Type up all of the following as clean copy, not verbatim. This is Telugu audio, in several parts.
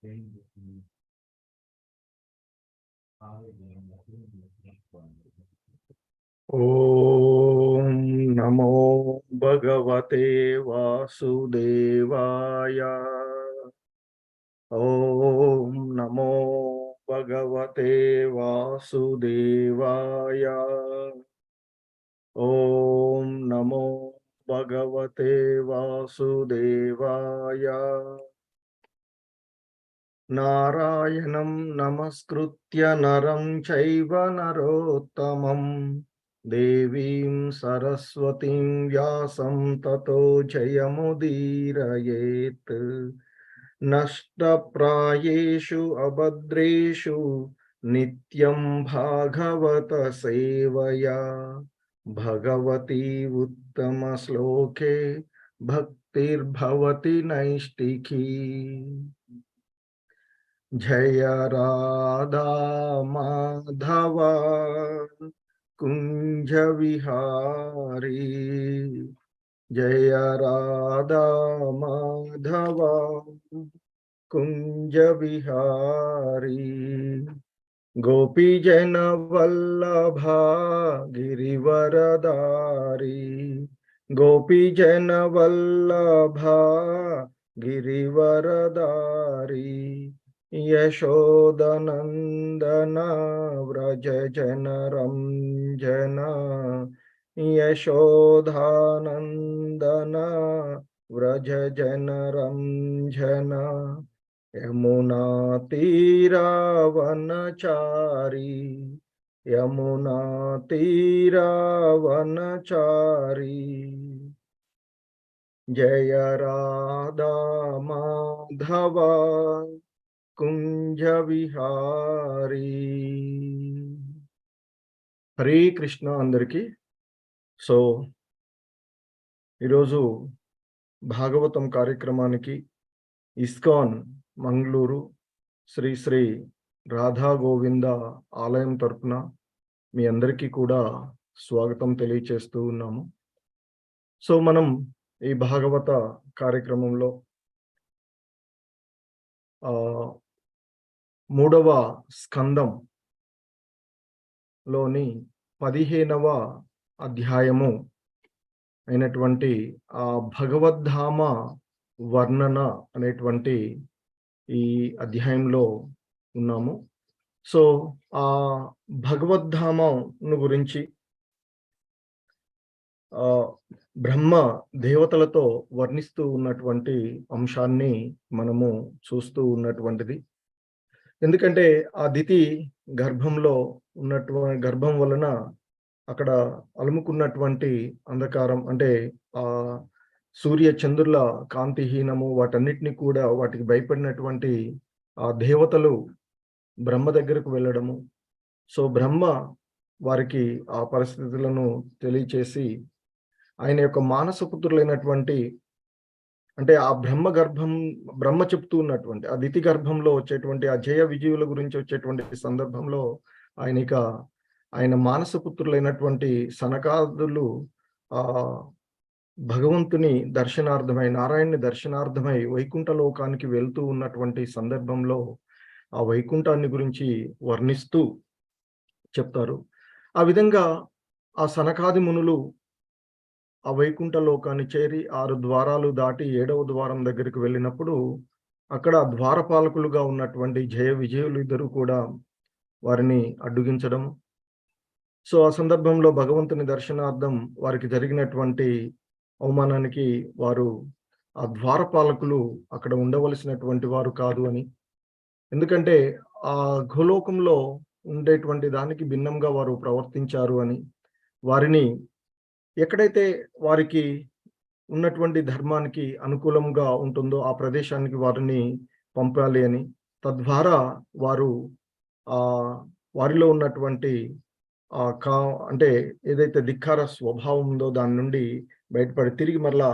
ఓం నమో భగవతే వాసుదేవాయ. ఓం నమో భగవతే వాసుదేవాయ. ఓం నమో భగవతే వాసుదేవాయ. నారాయణం నమస్కృత్య నరం చైవ నరోత్తమం దేవీం సరస్వతీం వ్యాసం తతో జయముదీరయేత్. నష్టప్రాయేషు అభద్రేషు నిత్యం భాగవత సేవయా భగవతి ఉత్తమ శ్లోకే భక్తిర్భవతి నైష్టికీ. జయ రాధా మాధవ కుంజ విహారీ. జయ రాధా మాధవ కుంజ విహారీ. గోపీజన వల్లభ గిరివరదారి. గోపీజన వల్లభ గిరివరదారి. యశోదనందన వ్రజ జన రంజన. యశోధానందన వ్రజ జన రంజన. యమునా తీరావనచారి. యమునా తీరావనచారి. జయ రాధా మాధవ కుంజ విహారీ. హరే కృష్ణ అందరికీ. సో ఈరోజు భాగవతం కార్యక్రమానికి ఇస్కాన్ మంగళూరు శ్రీ శ్రీ రాధా గోవింద ఆలయం తరపున మీ అందరికీ కూడా స్వాగతం తెలియచేస్తూ ఉన్నాము. సో మనం ఈ భాగవత కార్యక్రమంలో 3వ స్కందంలోని 15వ అధ్యాయము అయినటువంటి ఆ భగవద్ధామ వర్ణన అనేటువంటి ఈ అధ్యాయంలో ఉన్నాము. సో ఆ భగవద్ధామను గురించి బ్రహ్మ దేవతలతో వర్ణిస్తూ ఉన్నటువంటి అంశాన్ని మనము చూస్తూ ఉన్నటువంటిది. ఎందుకంటే ఆ దితి గర్భంలో గర్భం వలన అక్కడ అలుముకున్నటువంటి అంధకారం, అంటే ఆ సూర్య చంద్రుల కాంతిహీనము, వాటన్నిటిని కూడా వాటికి భయపడినటువంటి ఆ దేవతలు బ్రహ్మ దగ్గరకు వెళ్ళడము. సో బ్రహ్మ వారికి ఆ పరిస్థితులను తెలియచేసి ఆయన యొక్క మానసపుత్రులైనటువంటి, అంటే ఆ బ్రహ్మ చెప్తూ ఉన్నటువంటి ఆ దితి గర్భంలో వచ్చేటువంటి ఆ జయ విజయుల గురించి వచ్చేటువంటి సందర్భంలో ఆయన మానసపుత్రులైనటువంటి సనకాదులు ఆ భగవంతుని దర్శనార్థమై, నారాయణుని దర్శనార్థమై వైకుంఠ లోకానికి వెళ్తూ ఉన్నటువంటి సందర్భంలో ఆ వైకుంఠాన్ని గురించి వర్ణిస్తూ చెప్తారు. ఆ విధంగా ఆ సనకాది మునులు ఆ వైకుంఠ లోకాన్ని చేరి 6 ద్వారాలు దాటి 7వ ద్వారం దగ్గరికి వెళ్ళినప్పుడు అక్కడ ద్వారపాలకులుగా ఉన్నటువంటి జయ విజయులు ఇద్దరు కూడా వారిని అడ్డుగించడం. సో ఆ సందర్భంలో భగవంతుని దర్శనార్థం వారికి జరిగినటువంటి అవమానానికి వారు ఆ ద్వారపాలకులు అక్కడ ఉండవలసినటువంటి వారు కాదు అని, ఎందుకంటే ఆ గోలోకంలో ఉండేటువంటి దానికి భిన్నంగా వారు ప్రవర్తించారు అని, వారిని ఎక్కడైతే వారికి ఉన్నటువంటి ధర్మానికి అనుకూలంగా ఉంటుందో ఆ ప్రదేశానికి వారిని పంపాలి అని, తద్వారా వారు వారిలో ఉన్నటువంటి అంటే ఏదైతే ధిక్కార స్వభావం ఉందో దాని నుండి బయటపడి తిరిగి మరలా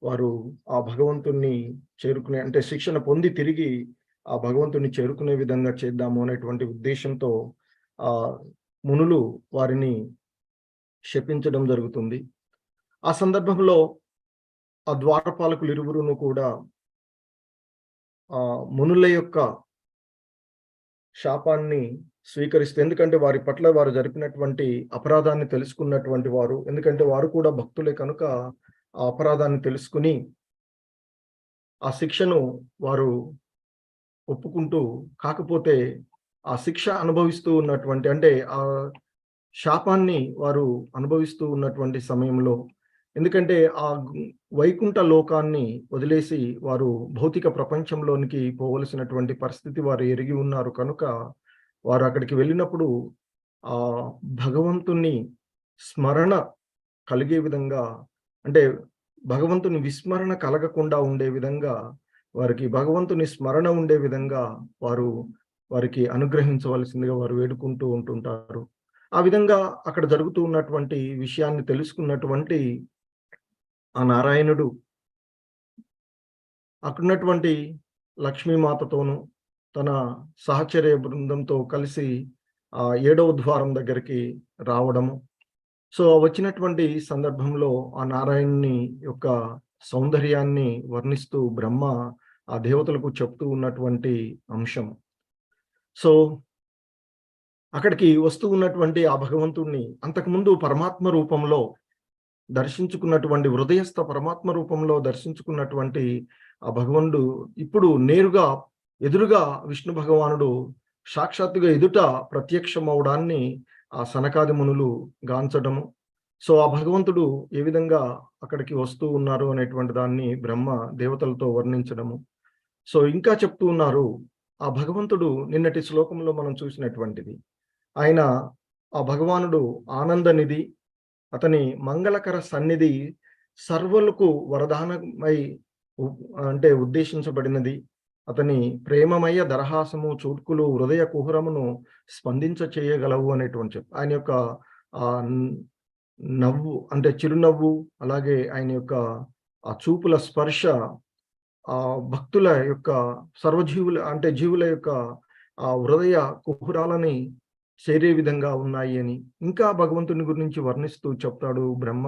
వారు ఆ భగవంతుణ్ణి చేరుకునే, అంటే శిక్షణ పొంది తిరిగి ఆ భగవంతుని చేరుకునే విధంగా చేద్దాము అనేటువంటి ఉద్దేశంతో ఆ మునులు వారిని శపించడం జరుగుతుంది. ఆ సందర్భంలో ఆ ద్వారపాలకులు ఇరువురును కూడా మునుల యొక్క శాపాన్ని స్వీకరిస్తే, ఎందుకంటే వారి పట్ల వారు జరిపినటువంటి అపరాధాన్ని తెలుసుకున్నటువంటి వారు, ఎందుకంటే వారు కూడా భక్తులే కనుక ఆ అపరాధాన్ని తెలుసుకుని ఆ శిక్షను వారు ఒప్పుకుంటూ, కాకపోతే ఆ శిక్ష అనుభవిస్తూ ఉన్నటువంటి, అంటే ఆ శాపాన్ని వారు అనుభవిస్తూ ఉన్నటువంటి సమయంలో, ఎందుకంటే ఆ వైకుంఠ లోకాన్ని వదిలేసి వారు భౌతిక ప్రపంచంలోనికి పోవలసినటువంటి పరిస్థితి వారు ఎరిగి ఉన్నారు కనుక, వారు అక్కడికి వెళ్ళినప్పుడు ఆ భగవంతుని స్మరణ కలిగే విధంగా, అంటే భగవంతుని విస్మరణ కలగకుండా ఉండే విధంగా, వారికి భగవంతుని స్మరణ ఉండే విధంగా వారు వారికి అనుగ్రహించవలసిందిగా వారు వేడుకుంటూ ఉంటుంటారు. ఆ విధంగా అక్కడ జరుగుతూ ఉన్నటువంటి విషయాన్ని తెలుసుకున్నటువంటి ఆ నారాయణుడు అక్కడున్నటువంటి లక్ష్మీమాతతోనూ, తన సహచర్య బృందంతో కలిసి ఏడవ ద్వారం దగ్గరికి రావడము. సో, వచ్చినటువంటి సందర్భంలో ఆ నారాయణుని యొక్క సౌందర్యాన్ని వర్ణిస్తూ బ్రహ్మ ఆ దేవతలకు చెప్తూ ఉన్నటువంటి అంశం. సో, అక్కడికి వస్తూ ఉన్నటువంటి ఆ భగవంతుడిని అంతకుముందు పరమాత్మ రూపంలో దర్శించుకున్నటువంటి, హృదయస్థ పరమాత్మ రూపంలో దర్శించుకున్నటువంటి ఆ భగవంతుడు ఇప్పుడు నేరుగా ఎదురుగా విష్ణు భగవానుడు సాక్షాత్తుగా ఎదుట ప్రత్యక్షమవడాన్ని ఆ సనకాది మునులు గాంచడము. సో, ఆ భగవంతుడు ఏ విధంగా అక్కడికి వస్తూ ఉన్నారు అనేటువంటి దాన్ని బ్రహ్మ దేవతలతో వర్ణించడము. సో, ఇంకా చెప్తూ ఉన్నారు, ఆ భగవంతుడు నిన్నటి శ్లోకంలో మనం చూసినటువంటిది. ఆయన ఆ భగవానుడు ఆనందనిధి, అతని మంగళకర సన్నిధి సర్వులకు వరదానమై ఉ అంటే ఉద్దేశించబడినది. అతని ప్రేమమయ దరహాసము, చూడ్కులు హృదయ కుహరమును స్పందించ చేయగలవు అనేటువంటి ఆయన యొక్క ఆహ్, నవ్వు, అంటే చిరునవ్వు, అలాగే ఆయన యొక్క ఆ చూపుల స్పర్శ భక్తుల యొక్క సర్వజీవుల, అంటే జీవుల యొక్క హృదయ కుహరాలని చేరే విధంగా ఉన్నాయి అని ఇంకా భగవంతుని గురించి వర్ణిస్తూ చెప్తాడు బ్రహ్మ.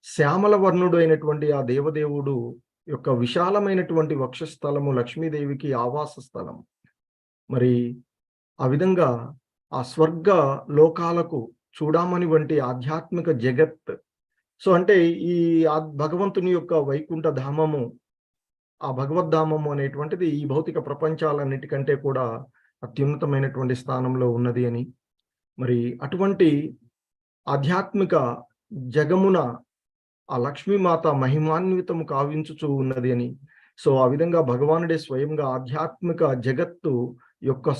శ్యామల వర్ణుడు అయినటువంటి ఆ దేవదేవుడు యొక్క విశాలమైనటువంటి వక్షస్థలము లక్ష్మీదేవికి ఆవాస స్థలం. మరి ఆ విధంగా ఆ స్వర్గ లోకాలకు చూడమని వంటి ఆధ్యాత్మిక జగత్. సో, అంటే ఈ భగవంతుని యొక్క వైకుంఠ ధామము, ఆ భగవద్ధామము అనేటువంటిది ఈ భౌతిక ప్రపంచాలన్నిటికంటే కూడా అత్యున్నతమైనటువంటి స్థానంలో ఉన్నది అని, మరి అటువంటి ఆధ్యాత్మిక జగమున ఆ లక్ష్మీమాత మహిమాన్వితము కావించుచూ ఉన్నది అని. సో, ఆ విధంగా భగవానుడే స్వయంగా ఆధ్యాత్మిక జగత్తు యొక్క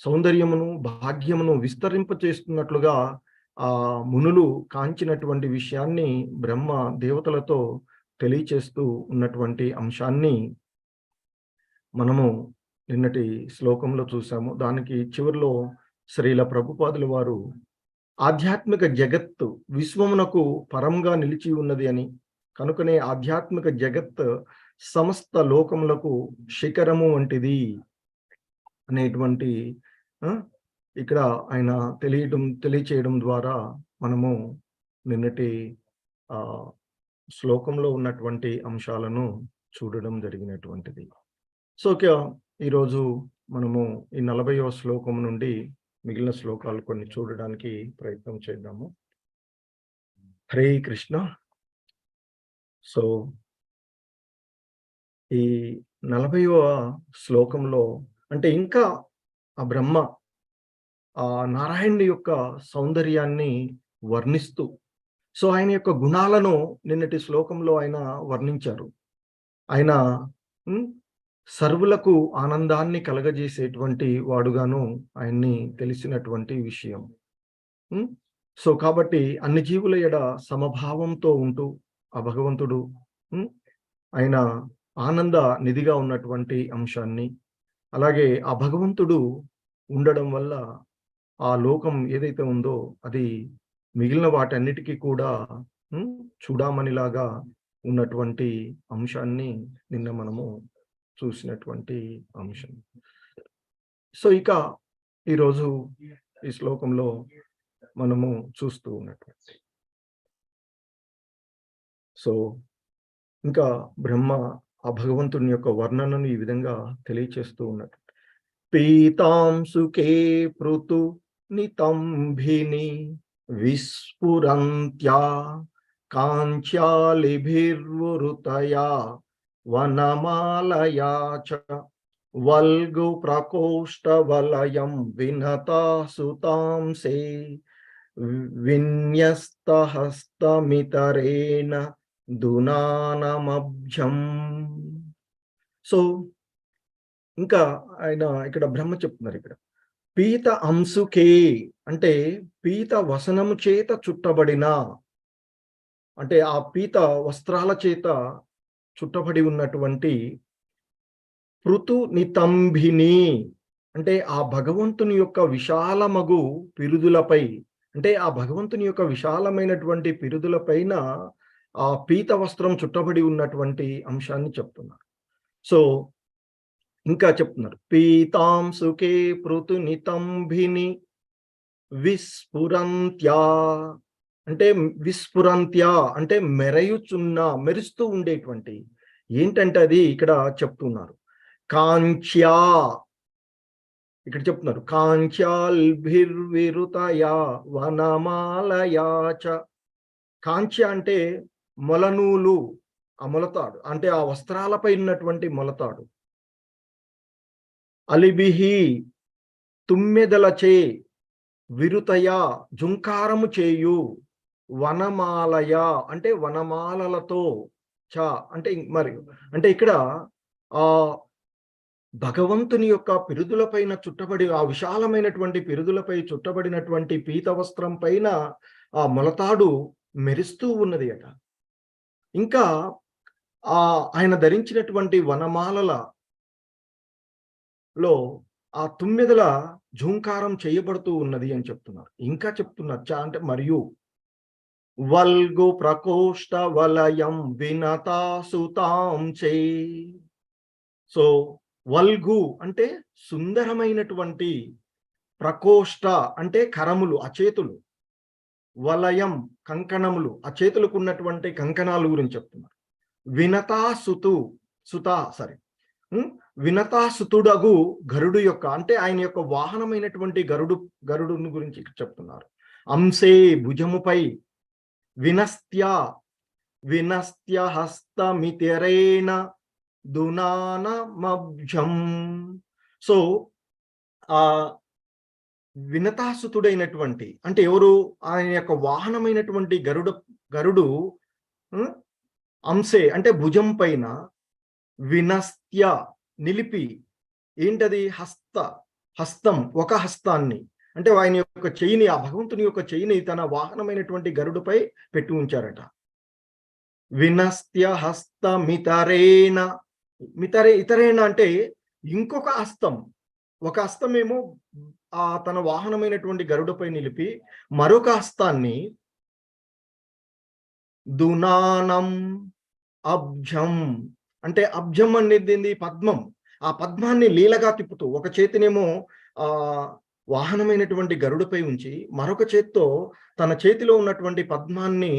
సౌందర్యమును, భాగ్యమును విస్తరింపచేస్తున్నట్లుగా మునులు కాంచినటువంటి విషయాన్ని బ్రహ్మ దేవతలతో తెలియచేస్తూ ఉన్నటువంటి అంశాన్ని మనము నిన్నటి శ్లోకంలో చూసాము. దానికి చివరిలో శ్రీల ప్రభుపాదుల వారు ఆధ్యాత్మిక జగత్తు విశ్వమునకు పరంగా నిలిచి ఉన్నది అని, కనుకనే ఆధ్యాత్మిక జగత్ సమస్త లోకములకు శిఖరము వంటిది అనేటువంటి ఇక్కడ ఆయన తెలియచేయడం ద్వారా మనము నిన్నటి శ్లోకంలో ఉన్నటువంటి అంశాలను చూడడం జరిగినటువంటిది. సో, ఈరోజు మనము ఈ 40వ శ్లోకం నుండి మిగిలిన శ్లోకాలు కొన్ని చూడడానికి ప్రయత్నం చేద్దాము. హరే కృష్ణ. సో, ఈ 40వ శ్లోకంలో అంటే ఇంకా ఆ బ్రహ్మ నారాయణుడి యొక్క సౌందర్యాన్ని వర్ణిస్తూ, సో, ఆయన యొక్క గుణాలను నిన్నటి శ్లోకంలో ఆయన వర్ణించారు. ఆయన సర్వులకు ఆనందాన్ని కలగజేసేటువంటి వాడుగాను ఆయన్ని తెలిసినటువంటి విషయం. సో, కాబట్టి అన్ని జీవుల ఎడ సమభావంతో ఉంటూ ఆ భగవంతుడు ఆయన ఆనంద నిధిగా ఉన్నటువంటి అంశాన్ని, అలాగే ఆ భగవంతుడు ఉండడం వల్ల ఆ లోకం ఏదైతే ఉందో అది మిగిలిన వాటన్నిటికీ కూడా చూడమనిలాగా ఉన్నటువంటి అంశాన్ని నిన్న మనము చూసినటువంటి అంశం. సో, ఇక ఈరోజు ఈ శ్లోకంలో మనము చూస్తూ ఉన్నటువంటి, సో, ఇంకా బ్రహ్మ ఆ భగవంతుని యొక్క వర్ణనను ఈ విధంగా తెలియచేస్తూ ఉన్నాడు. పీతాంసుకే పృతు నితంభిని విస్ఫురంత్యా కాంచాలిభిర్వృతయా వనమాలయా చ వల్గు ప్రకోష్ఠవలయం వినతా సుతాంసే విన్యస్తహస్తమితరేణ దునానమభ్యం. సో ఇంకా ఆయన ఇక్కడ బ్రహ్మ చెప్తున్నారు ఇక్కడ పీత అంశుకే అంటే పీత వసనము చేత చుట్టబడిన, అంటే ఆ పీత వస్త్రాల చేత చుట్టబడి ఉన్నటువంటి పృతు నితంభిని అంటే ఆ భగవంతుని యొక్క విశాలమగు పిరుదులపై, అంటే ఆ భగవంతుని యొక్క విశాలమైనటువంటి పిరుదుల పైన ఆ పీత వస్త్రం చుట్టబడి ఉన్నటువంటి అంశాన్ని చెప్తున్నారు. సో ఇంకా చెప్తున్నారు పీతాంసుకే పృతు నితంభిని విస్ఫురంత్యా అంటే విస్ఫురంత్యా అంటే మెరుస్తూ ఉండేటువంటి, ఏంటంటే అది ఇక్కడ చెప్తున్నారు కాంచ్యా, ఇక్కడ చెప్తున్నారు కాంచాల్భిర్విరుతయా వనమాలయా చ. కాంచ్య అంటే మొలనూలు, ఆ మొలతాడు అంటే ఆ వస్త్రాలపై ఉన్నటువంటి మొలతాడు. అలిబిహి తుమ్మెదలచే విరుతయ జుంకారము చేయు వనమాలయ అంటే వనమాలలతో చ అంటే మరియు అంటే ఇక్కడ ఆ భగవంతుని యొక్క పిరుదులపైన చుట్టబడి ఆ విశాలమైనటువంటి పిరుదులపై చుట్టబడినటువంటి పీత వస్త్రం పైన ఆ మొలతాడు మెరుస్తూ ఉన్నది అట. ఇంకా ఆయన ధరించినటువంటి వనమాలలో ఆ తుమ్మెదల ఝూంకారం చేయబడుతూ ఉన్నది అని చెప్తున్నారు. ఇంకా చెప్తున్నారు అంటే మరియు వల్గు ప్రకోష్ఠ వలయం వినతా సుతాం చే. సో వల్గు అంటే సుందరమైనటువంటి, ప్రకోష్ఠ అంటే కరములు, అచేతులు, వలయం కంకణములు, ఆ చేతులకు ఉన్నటువంటి కంకణాల గురించి చెప్తున్నారు. వినతాసుతుడగు గరుడు యొక్క అంటే ఆయన యొక్క వాహనమైనటువంటి గరుడుని గురించి చెప్తున్నారు. అంశే భుజముపై వినస్త్య హస్తమితరేణ దునానమభ్యం. సో ఆ వినతాసుతుడైనటువంటి అంటే ఎవరు, ఆయన యొక్క వాహనమైనటువంటి గరుడు అంశే అంటే భుజం పైన, వినస్త్య నిలిపి, ఏంటది హస్తం ఒక హస్తాన్ని అంటే ఆయన యొక్క చెయ్యిని, ఆ భగవంతుని యొక్క చెయ్యిని తన వాహనమైనటువంటి గరుడుపై పెట్టి ఉంచారట. వినస్త్య హస్తమితరేణ, ఇతరేణ అంటే ఇంకొక హస్తం, ఒక హస్తమేమో తన వాహనమైనటువంటి గరుడుపై నిలిపి మరొక హస్తాన్ని దునానం అబ్జం అంటే అబ్జం అనేది పద్మం, ఆ పద్మాన్ని లీలగా తిప్పుతూ ఒక చేతినేమో వాహనమైనటువంటి గరుడుపై ఉంచి మరొక చేత్తో తన చేతిలో ఉన్నటువంటి పద్మాన్ని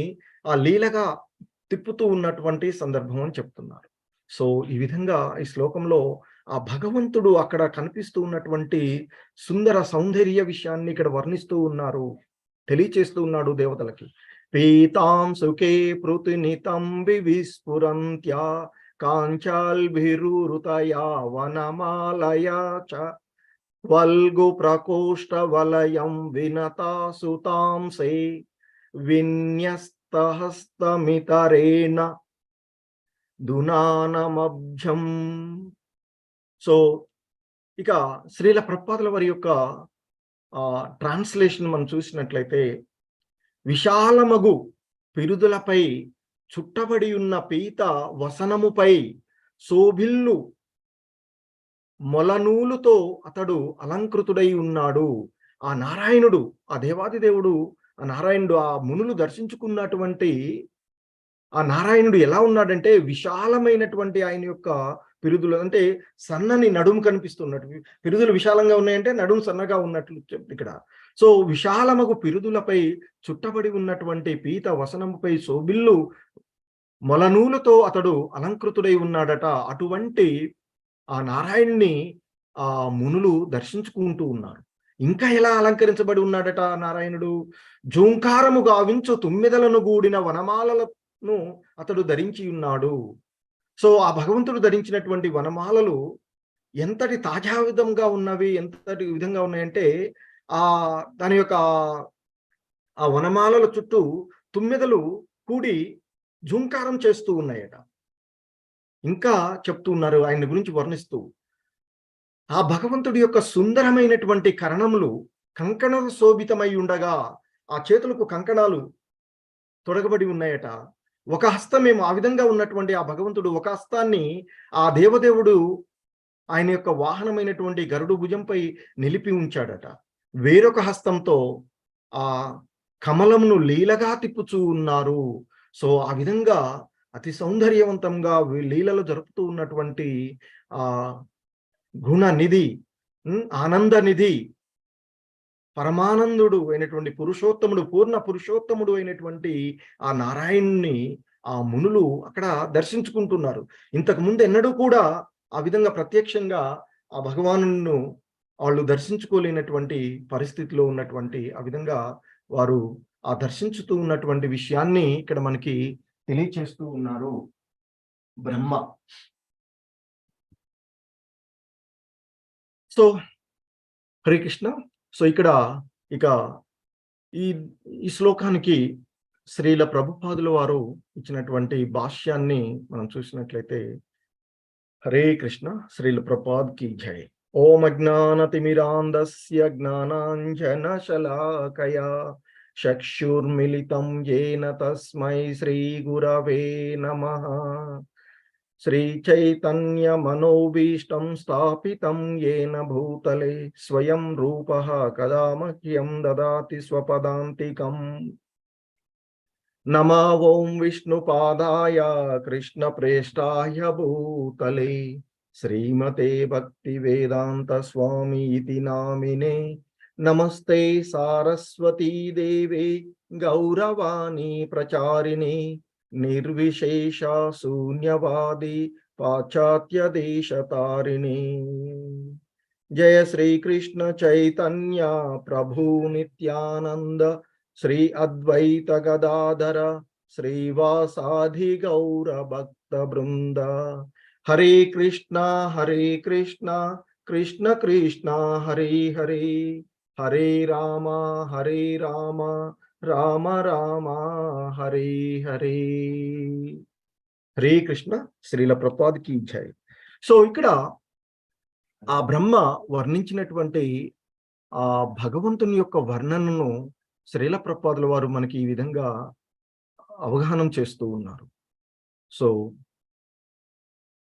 ఆ లీలగా తిప్పుతూ ఉన్నటువంటి సందర్భం అని చెప్తున్నారు. సో ఈ విధంగా ఈ శ్లోకంలో ఆ భగవంతుడు అక్కడ కనిపిస్తూ ఉన్నటువంటి సుందర సౌందర్య విషయాన్ని ఇక్కడ వర్ణిస్తూ ఉన్నారు, తెలియచేస్తూ ఉన్నాడు దేవతలకి. పీతాంసుకే పృతినితంబి విస్ఫురంత్యా కాంచాల్భిరుతయా వనమాలయా చ వల్గు ప్రకోష్ఠ వలయం వినతా సుతాంసే విన్యస్తహస్తమితరేణ దునానమభ్యం. సో ఇక శ్రీల ప్రభుపాదుల వారి యొక్క ట్రాన్స్లేషన్ మనం చూసినట్లయితే, విశాలమగు పిరుదులపై చుట్టబడి ఉన్న పీత వసనముపై శోభిల్లు మొలనూలుతో అతడు అలంకృతుడై ఉన్నాడు. ఆ నారాయణుడు, ఆ దేవాది దేవుడు, ఆ నారాయణుడు, ఆ మునులు దర్శించుకున్నటువంటి ఆ నారాయణుడు ఎలా ఉన్నాడంటే విశాలమైనటువంటి ఆయన యొక్క పిరుదులు, అంటే సన్నని నడుము కనిపిస్తున్నట్టు, పిరుదులు విశాలంగా ఉన్నాయంటే నడుము సన్నగా ఉన్నట్లు ఇక్కడ. సో విశాలమగు పిరుదులపై చుట్టబడి ఉన్నటువంటి పీత వసనముపై శోభిల్లు మొలనూలుతో అతడు అలంకృతుడై ఉన్నాడట. అటువంటి ఆ నారాయణుని ఆ మునులు దర్శించుకుంటూ ఉన్నారు. ఇంకా ఎలా అలంకరించబడి ఉన్నాడట నారాయణుడు? జూంకారము గావించు తుమ్మెదలను గూడిన వనమాలలను అతడు ధరించి ఉన్నాడు. సో ఆ భగవంతుడు ధరించినటువంటి వనమాలలు ఎంతటి తాజా విధంగా ఉన్నవి, ఎంతటి విధంగా ఉన్నాయంటే దాని యొక్క ఆ వనమాలల చుట్టూ తుమ్మెదలు కూడి జూంకారం చేస్తూ ఉన్నాయట. ఇంకా చెప్తూ ఉన్నారు ఆయన గురించి వర్ణిస్తూ. ఆ భగవంతుడి యొక్క సుందరమైనటువంటి కరణములు కంకణ శోభితమై ఉండగా, ఆ చేతులకు కంకణాలు తొడగబడి ఉన్నాయట. ఒక హస్తమేమో ఆ విధంగా ఉన్నటువంటి ఆ భగవంతుడు ఒక హస్తాన్ని ఆ దేవదేవుడు ఆయన యొక్క వాహనమైనటువంటి గరుడు భుజంపై నిలిపి ఉంచాడట. వేరొక హస్తంతో ఆ కమలమును లీలగా తిప్పుచూ ఉన్నారు. సో ఆ విధంగా అతి సౌందర్యవంతంగా లీలలు జరుపుతూ ఉన్నటువంటి ఆ గుణనిధి, ఆనందనిధి, పరమానందుడు అయినటువంటి పురుషోత్తముడు, పూర్ణ పురుషోత్తముడు అయినటువంటి ఆ నారాయణుని ఆ మునులు అక్కడ దర్శించుకుంటున్నారు. ఇంతకు ముందు ఎన్నడూ కూడా ఆ విధంగా ప్రత్యక్షంగా ఆ భగవానును వాళ్ళు దర్శించుకోలేనటువంటి పరిస్థితిలో ఉన్నటువంటి ఆ విధంగా వారు ఆ దర్శించుతూ ఉన్నటువంటి విషయాన్ని ఇక్కడ మనకి తెలియచేస్తూ ఉన్నారు బ్రహ్మ. సో హరే కృష్ణ. సో ఇక్కడ ఇక ఈ ఈ శ్లోకానికి శ్రీల ప్రభుపాదుల వారు ఇచ్చినటువంటి భాష్యాన్ని మనం చూసినట్లయితే, హరే కృష్ణ, శ్రీల ప్రభుపాద్ కి జై. ఓం అజ్ఞానతిమిరాంధస్య జ్ఞానాంజనశలాకయా చక్షుర్మిలితం యేన తస్మై శ్రీ గురవే నమః. श्रीचैतन्यमनोभीष्टं स्थापितं येन भूतले स्वयं रूपः कदा मह्यं ददाति स्वपदान्तिकम्. नमो ॐ विष्णुपादाय कृष्णप्रेष्ठाय भूतले श्रीमते भक्तिवेदान्त स्वामी इति नामिने. नमस्ते सारस्वती देवे गौरवाणी प्रचारिणे निर्विशेष शून्यवादी पाश्चात्य देश तारिणी. जय श्री कृष्ण चैतन्य प्रभु नित्यानंद श्री अद्वैत गदाधर श्रीवासादि गौर भक्त वृंद. हरे कृष्णा कृष्ण कृष्ण हरे हरे, हरे राम రామ రామ హరే హరే. హరే కృష్ణ, శ్రీల ప్రభుపాద్ కి జై. సో ఇక్కడ ఆ బ్రహ్మ వర్ణించినటువంటి ఆ భగవంతుని యొక్క వర్ణనను శ్రీల ప్రభుపాదుల వారు మనకి ఈ విధంగా అవగాహనం చేస్తూ ఉన్నారు. సో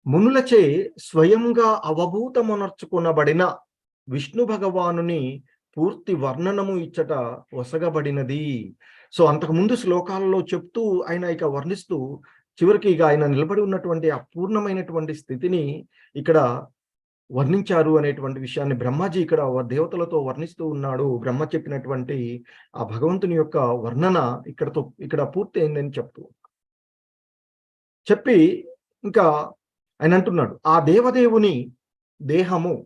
మునులచే స్వయంగా అవభూతమునర్చుకొనబడిన విష్ణు భగవానుని పూర్తి వర్ణనము ఇచ్చట వసగబడినది. సో అంతకు ముందు శ్లోకాలలో చెప్తూ ఆయన ఇక వర్ణిస్తూ చివరికి ఇక ఆయన నిలబడి ఉన్నటువంటి అపూర్ణమైనటువంటి స్థితిని ఇక్కడ వర్ణించారు అనేటువంటి విషయాన్ని బ్రహ్మాజీ ఇక్కడ దేవతలతో వర్ణిస్తూ ఉన్నాడు. బ్రహ్మ చెప్పినటువంటి ఆ భగవంతుని యొక్క వర్ణన ఇక్కడ పూర్తి అయిందని చెప్పి ఇంకా ఆయన అంటున్నాడు, ఆ దేవదేవుని దేహము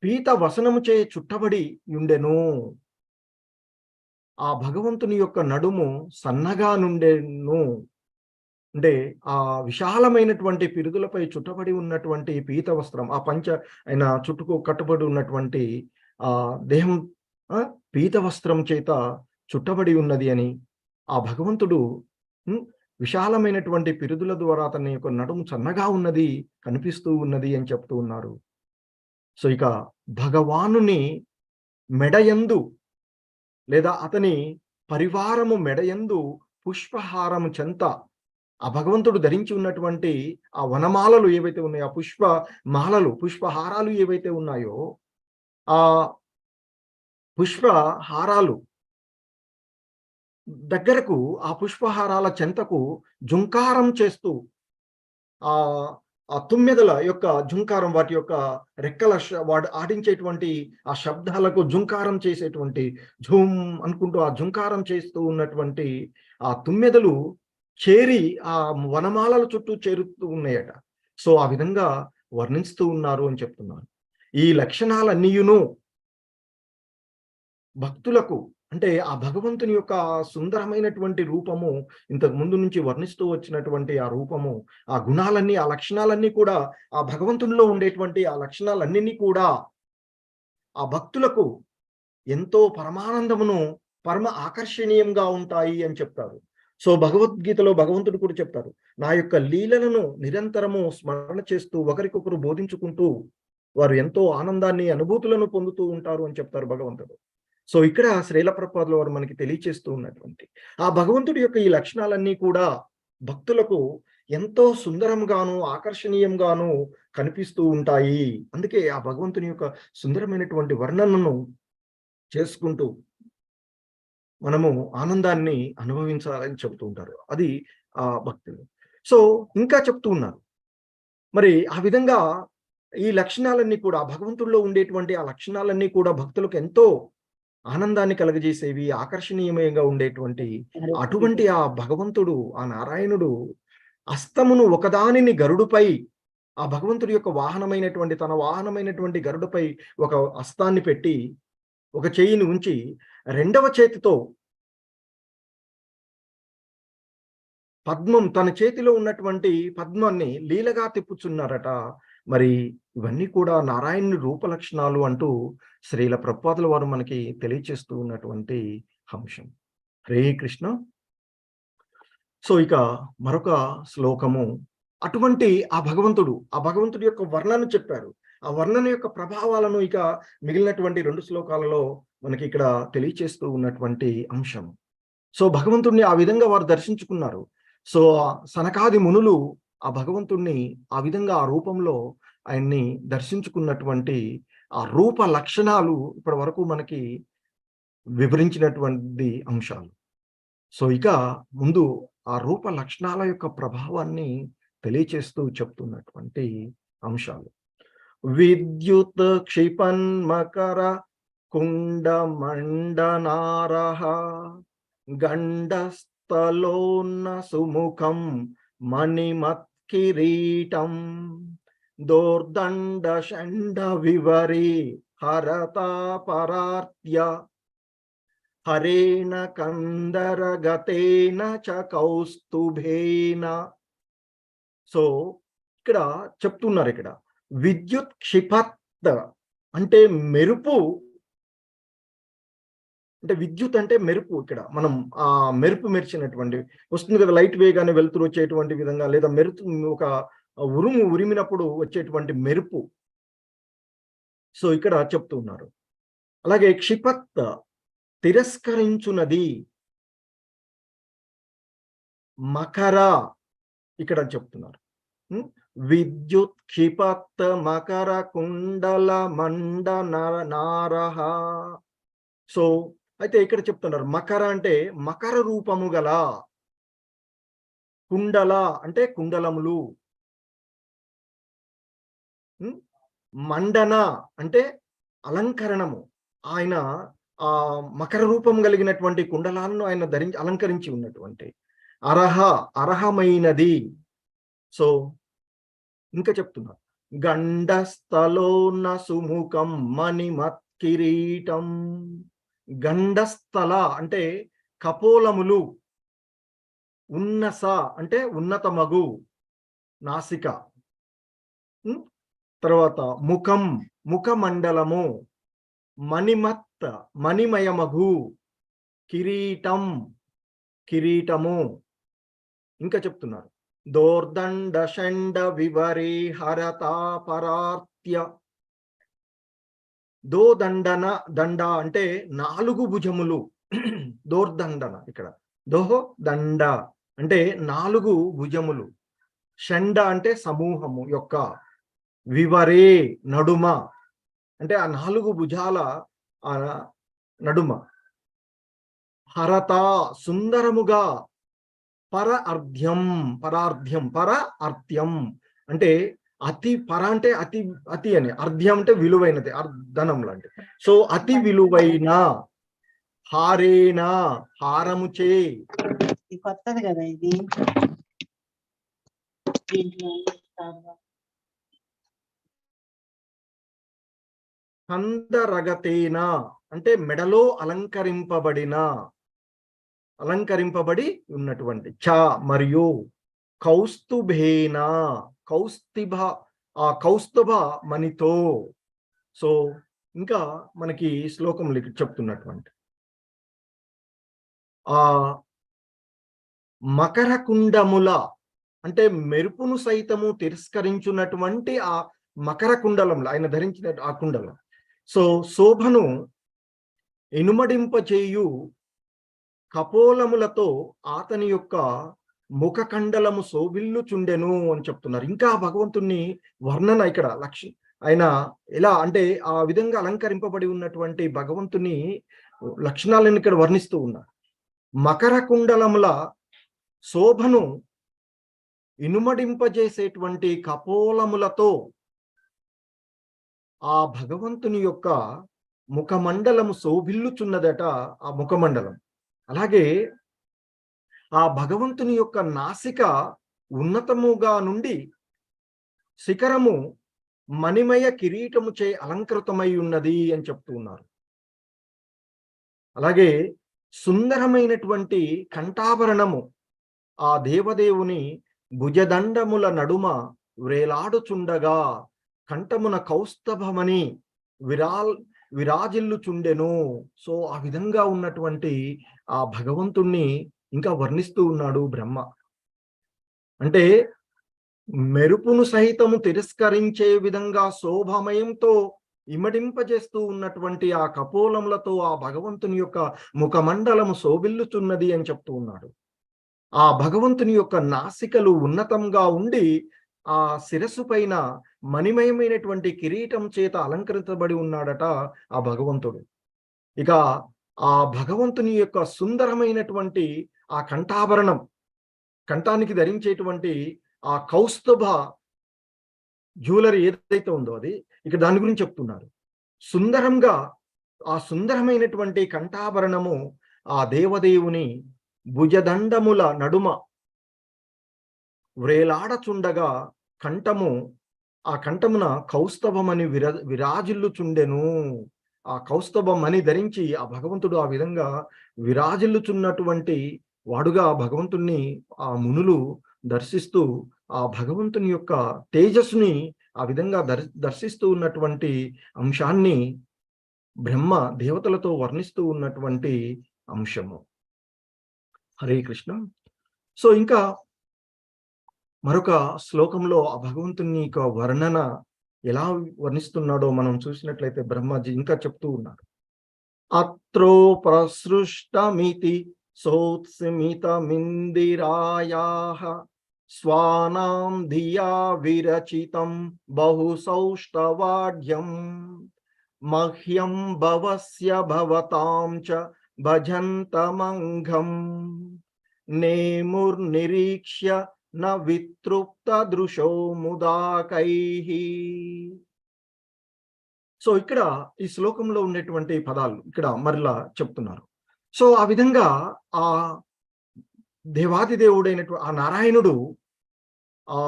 పీత వసనము చే చుట్టబడి ఉండెను. ఆ భగవంతుని యొక్క నడుము సన్నగా నుండెను. అంటే ఆ విశాలమైనటువంటి పిరుదులపై చుట్టబడి ఉన్నటువంటి పీత వస్త్రం, ఆ ఆయన చుట్టుకు కట్టుబడి ఉన్నటువంటి ఆ దేహం పీత వస్త్రం చేత చుట్టబడి ఉన్నది అని, ఆ భగవంతుడు విశాలమైనటువంటి పిరుదుల ద్వారా అతని యొక్క నడుము సన్నగా ఉన్నది, కనిపిస్తూ ఉన్నది అని చెప్తూ ఉన్నారు. సో ఇక భగవానుని మెడయందు లేదా అతని పరివారము మెడయందు పుష్పహారము చెంత ఆ భగవంతుడు ధరించి ఉన్నటువంటి ఆ వనమాలలు ఏవైతే ఉన్నాయో, ఆ పుష్పమాలలు, పుష్పహారాలు ఏవైతే ఉన్నాయో, ఆ పుష్పహారాలు దగ్గరకు, ఆ పుష్పహారాల చెంతకు జుంకారం చేస్తూ ఆ ఆ తుమ్మెదల యొక్క జుంకారం, వాటి యొక్క రెక్కల వాడు ఆడించేటువంటి ఆ శబ్దాలకు జుంకారం చేసేటువంటి ఝూమ్ అనుకుంటూ ఆ జుంకారం చేస్తూ ఉన్నటువంటి ఆ తుమ్మెదలు చేరి ఆ వనమాలల చుట్టూ చేరుతూ ఉన్నాయట. సో ఆ విధంగా వర్ణిస్తూ ఉన్నారు అని చెప్తున్నారు. ఈ లక్షణాలన్నీయును భక్తులకు, అంటే ఆ భగవంతుని యొక్క సుందరమైనటువంటి రూపము, ఇంతకు ముందు నుంచి వర్ణిస్తూ వచ్చినటువంటి ఆ రూపము, ఆ గుణాలన్నీ, ఆ లక్షణాలన్నీ కూడా, ఆ భగవంతునిలో ఉండేటువంటి ఆ లక్షణాలన్నీ కూడా ఆ భక్తులకు ఎంతో పరమానందమును, పరమ ఆకర్షణీయంగా ఉంటాయి అని చెప్తారు. సో భగవద్గీతలో భగవంతుడు కూడా చెప్తారు, నా యొక్క లీలలను నిరంతరము స్మరణ చేస్తూ ఒకరికొకరు బోధించుకుంటూ వారు ఎంతో ఆనందాన్ని, అనుభూతులను పొందుతూ ఉంటారు అని చెప్తారు భగవంతుడు. సో ఇక్కడ శ్రీల ప్రభుపాదుల వారు మనకి తెలియచేస్తూ ఉన్నటువంటి ఆ భగవంతుడి యొక్క ఈ లక్షణాలన్నీ కూడా భక్తులకు ఎంతో సుందరంగాను, ఆకర్షణీయంగాను కనిపిస్తూ ఉంటాయి. అందుకే ఆ భగవంతుని యొక్క సుందరమైనటువంటి వర్ణనను చేసుకుంటూ మనము ఆనందాన్ని అనుభవించాలని చెబుతూ ఉంటారు. అది భక్తులు. సో ఇంకా చెప్తూ ఉన్నారు. మరి ఆ విధంగా ఈ లక్షణాలన్నీ కూడా, భగవంతుడిలో ఉండేటువంటి ఆ లక్షణాలన్నీ కూడా భక్తులకు ఎంతో ఆనందాన్ని కలుగజేసేవి, ఆకర్షణీయమయంగా ఉండేటువంటి అటువంటి ఆ భగవంతుడు, ఆ నారాయణుడు హస్తమును ఒకదానిని గరుడుపై, ఆ భగవంతుడి యొక్క వాహనమైనటువంటి, తన వాహనమైనటువంటి గరుడుపై ఒక హస్తాన్ని పెట్టి, ఒక చెయ్యిని ఉంచి, రెండవ చేతితో పద్మం, తన చేతిలో ఉన్నటువంటి పద్మాన్ని లీలగా తిప్పుచున్నారట. మరి ఇవన్నీ కూడా నారాయణుని రూపలక్షణాలు అంటూ శ్రీల ప్రభుపాదుల వారు మనకి తెలియచేస్తూ ఉన్నటువంటి అంశం. హరే కృష్ణ. సో ఇక మరొక శ్లోకము, అటువంటి ఆ భగవంతుడి యొక్క వర్ణన చెప్పారు. ఆ వర్ణన యొక్క ప్రభావాలను ఇక మిగిలినటువంటి 2 శ్లోకాలలో మనకి ఇక్కడ తెలియచేస్తూ ఉన్నటువంటి అంశం. సో భగవంతుడిని ఆ విధంగా వారు దర్శించుకున్నారు. సో సనకాది మునులు ఆ భగవంతుణ్ణి ఆ విధంగా ఆ రూపంలో ఆయన్ని దర్శించుకున్నటువంటి ఆ రూప లక్షణాలు ఇప్పటి వరకు మనకి వివరించినటువంటి అంశాలు. సో ఇక ముందు ఆ రూప లక్షణాల యొక్క ప్రభావాన్ని తెలియచేస్తూ చెప్తున్నటువంటి అంశాలు. విద్యుత్ క్షిపన్ మకర కుండ మండనారః గండస్థలోన్న సుముఖం మణిమత్కిరీటం దోర్దండ షండ వివరి హరతా పరార్త్య హరేణ కందరగతేన చ కౌస్తుభేన. సో ఇక్కడ చెప్తున్నారు, ఇక్కడ విద్యుత్ క్షిపత్ అంటే మెరుపు, అంటే విద్యుత్ అంటే మెరుపు. ఇక్కడ మనం ఆ మెరుపు మెరిచినటువంటి వస్తుంది కదా, లైట్ వేగానే వెలుతురు వచ్చేటువంటి విధంగా, లేదా ఒక ఉరుము ఉరిమినప్పుడు వచ్చేటువంటి మెరుపు. సో ఇక్కడ చెప్తూ ఉన్నారు. అలాగే క్షిపత్ తిరస్కరించునది, మకర ఇక్కడ చెప్తున్నారు. విద్యుత్ క్షిపత్ మకర కుండల మండ నారః. సో అయితే ఇక్కడ చెప్తున్నారు, మకర అంటే మకర రూపము గల, కుండల అంటే కుండలములు, మండన అంటే అలంకరణము. ఆయన ఆ మకర రూపం కలిగినటువంటి కుండలాలను ఆయన అలంకరించి ఉన్నటువంటి అర్హమైనది. సో ఇంకా చెప్తున్నారు, గండస్థలోన సుముఖం మణిమత్ కిరీటం. గండస్థల అంటే కపోలములు, ఉన్నస అంటే ఉన్నతమగు నాసిక, తర్వాత ముఖం ముఖమండలము, మణిమత్ మణిమయమగు, కిరీటం కిరీటము. ఇంకా చెప్తున్నారు, దోర్దండ షండ వివరి హరతా పరార్త్య. దోదండన, దండ అంటే 4 భుజములు, దోర్దండన. ఇక్కడ దోహో దండ అంటే 4 భుజములు, షండ అంటే సమూహము యొక్క, వివరే నడుమ అంటే ఆ 4 భుజాల ఆ నడుమ, హరత సుందరముగా, పరార్థ్యం పర అర్థ్యం అంటే అతి పర అంటే అతి అతి అని, అర్ధ్యం అంటే విలువైనది, ధనం లాంటి. సో అతి విలువైన హారేణ హారము చే, కొత్తది కదా ఇది. కందరగతేన అంటే మెడలో అలంకరింపబడి ఉన్నటువంటి, చ మరియు కౌస్తుభేన కౌస్తుభ మణితో. సో ఇంకా మనకి శ్లోకంలో చెప్తున్నటువంటి ఆ మకర కుండముల అంటే మెరుపును సైతము తిరస్కరించున్నటువంటి ఆ మకర కుండలంలో ఆయన ధరించిన ఆ కుండలం. సో శోభను ఇనుమడింపచేయు కపోలములతో అతని యొక్క ముఖ కండలము శోభిల్లుచుండెను అని చెప్తున్నారు. ఇంకా భగవంతుణ్ణి వర్ణన ఇక్కడ ఆయన ఎలా అంటే ఆ విధంగా అలంకరింపబడి ఉన్నటువంటి భగవంతుని లక్షణాలను ఇక్కడ వర్ణిస్తూ ఉన్నారు. మకర కుండలముల శోభను ఇనుమడింపజేసేటువంటి కపోలములతో ఆ భగవంతుని యొక్క ముఖమండలము శోభిల్లుచున్నదట, ఆ ముఖమండలం. అలాగే ఆ భగవంతుని యొక్క నాసిక ఉన్నతముగా నుండి శిఖరము మణిమయ కిరీటము చే అలంకృతమై ఉన్నది అని చెప్తూ ఉన్నారు. అలాగే సుందరమైనటువంటి కంఠాభరణము ఆ దేవదేవుని భుజదండముల నడుమ వ్రేలాడుచుండగా కంఠమున కౌస్తభమని విరాజిల్లుచుండెను. సో ఆ విధంగా ఉన్నటువంటి ఆ భగవంతుణ్ణి ఇంకా వర్ణిస్తూ ఉన్నాడు బ్రహ్మ. అంటే మెరుపును సహితము తిరస్కరించే విధంగా శోభమయంతో ఇమడింపజేస్తూ ఉన్నటువంటి ఆ కపోలములతో ఆ భగవంతుని యొక్క ముఖమండలము శోభిల్లుచున్నది అని చెప్తూ ఉన్నాడు. ఆ భగవంతుని యొక్క నాసికలు ఉన్నతంగా ఉండి ఆ శిరస్సు పైన మణిమయమైనటువంటి కిరీటం చేత అలంకరించబడి ఉన్నాడట ఆ భగవంతుడు. ఇక ఆ భగవంతుని యొక్క సుందరమైనటువంటి ఆ కంఠాభరణం, కంఠానికి ధరించేటువంటి ఆ కౌస్తుభ జ్యువెలరీ ఏదైతే ఉందో అది ఇక దాని గురించి చెప్తున్నారు. సుందరంగా ఆ సుందరమైనటువంటి కంఠాభరణము ఆ దేవదేవుని భుజదండముల నడుమ వ్రేలాడచుండగా ఆ కంఠమున కౌస్తభమని విరాజిల్లుచుండెను. ఆ కౌస్తభమని ధరించి ఆ భగవంతుడు ఆ విధంగా విరాజిల్లుచున్నటువంటి వాడుగా భగవంతుణ్ణి ఆ మునులు దర్శిస్తూ ఆ భగవంతుని యొక్క తేజస్సుని ఆ విధంగా దర్శిస్తూ ఉన్నటువంటి అంశాన్ని బ్రహ్మ దేవతలతో వర్ణిస్తూ ఉన్నటువంటి అంశము. హరే కృష్ణ. సో ఇంకా మరొక శ్లోకంలో ఆ భగవంతుని యొక్క వర్ణన ఎలా వర్ణిస్తున్నాడో మనం చూసినట్లయితే బ్రహ్మజీ ఇంకా చెప్తూ ఉన్నారు. అత్రో ప్రసృష్టమితి సోత్స్మితమిందిరాయాః స్వానాం ధియా విరచితం బహు సౌష్ఠవాఢ్యం మహ్యం భవస్య భవతాం చ భజంతమంఘం నేముర్నిరీక్ష్య న వితృప్త దృశో ముదాకైః. సో ఇక్కడ ఈ శ్లోకంలో ఉండేటువంటి పదాలు ఇక్కడ మరలా చెప్తున్నారు. సో ఆ విధంగా ఆ దేవాది దేవుడైనటువంటి ఆ నారాయణుడు ఆ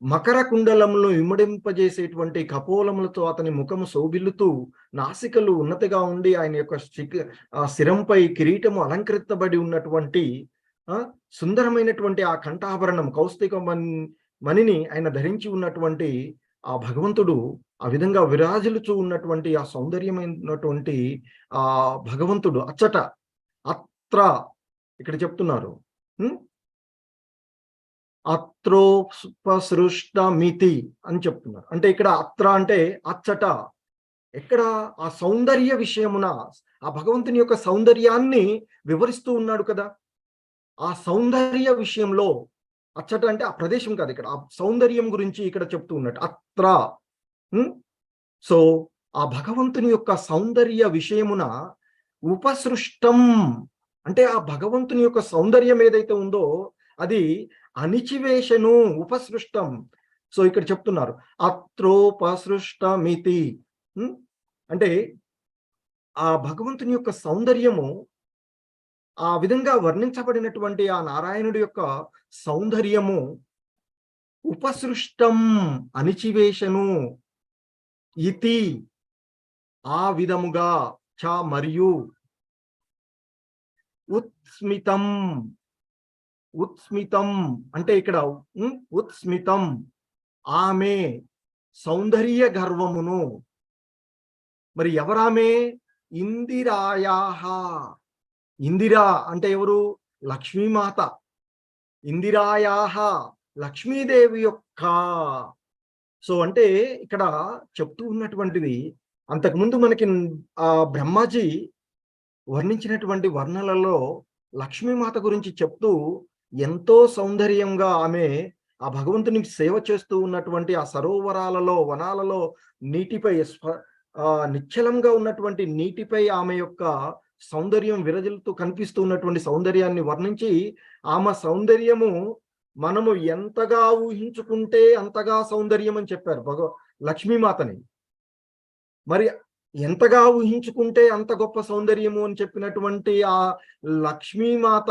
మకర కుండలములు ఇమ్మడింపజేసేటువంటి కపోలములతో అతని ముఖము శోభిల్లుతూ నాసికలు ఉన్నతిగా ఉండి ఆయన యొక్క శిరంపై కిరీటము అలంకరించబడి ఉన్నటువంటి సుందరమైనటువంటి ఆ కంఠాభరణం కౌస్తుక మణిని ఆయన ధరించి ఉన్నటువంటి ఆ భగవంతుడు ఆ విధంగా విరాజిల్లుచూ ఉన్నటువంటి ఆ సౌందర్యమైనటువంటి ఆ భగవంతుడు అచ్చట అత్ర ఇక్కడ చెప్తున్నారు అత్రోపసృష్టమితి అని చెప్తున్నారు. అంటే ఇక్కడ అత్ర అంటే అచ్చట, ఎక్కడ ఆ సౌందర్య విషయమున ఆ భగవంతుని యొక్క సౌందర్యాన్ని వివరిస్తూ ఉన్నాడు కదా. ఆ సౌందర్య విషయంలో అచ్చట అంటే ఆ ప్రదేశం కాదు, ఇక్కడ ఆ సౌందర్యం గురించి ఇక్కడ చెప్తూ ఉన్నట్టు అత్ర. సో ఆ భగవంతుని యొక్క సౌందర్య విషయమున ఉపసృష్టం అంటే ఆ భగవంతుని యొక్క సౌందర్యం ఏదైతే ఉందో అది అణిచివేశను, ఉపసృష్టం సో ఇక్కడ చెప్తున్నారు అత్రోపసృష్టమితి. అంటే ఆ భగవంతుని యొక్క సౌందర్యము ఆ విధంగా వర్ణించబడినటువంటి ఆ నారాయణుడి యొక్క సౌందర్యము ఉపసృష్టం అణిచివేశను, ఇతి ఆ విధముగా, చ మరియు, ఉత్స్మితం ఉత్స్మితం అంటే ఇక్కడ ఉత్స్మితం ఆమె సౌందర్య గర్వమును. మరి ఎవరామె? ఇందిరాయాహ. ఇందిరా అంటే ఎవరు? లక్ష్మీమాత. ఇందిరాయాహ లక్ష్మీదేవి యొక్క. సో అంటే ఇక్కడ చెప్తూ ఉన్నటువంటిది, అంతకుముందు మనకి ఆ బ్రహ్మాజీ వర్ణించినటువంటి వర్ణనలలో లక్ష్మీమాత గురించి చెప్తూ ఎంతో సౌందర్యంగా ఆమె ఆ భగవంతునికి సేవ చేస్తూ ఉన్నటువంటి ఆ సరోవరాలలో, వనాలలో నీటిపై నిశ్చలంగా ఉన్నటువంటి నీటిపై ఆమె యొక్క సౌందర్యం విరజిల్లుతూ కనిపిస్తూ ఉన్నటువంటి సౌందర్యాన్ని వర్ణించి, ఆమె సౌందర్యము మనము ఎంతగా ఊహించుకుంటే అంతగా సౌందర్యం అని చెప్పారు లక్ష్మీమాతని. మరి ఎంతగా ఊహించుకుంటే అంత గొప్ప సౌందర్యము అని చెప్పినటువంటి ఆ లక్ష్మీమాత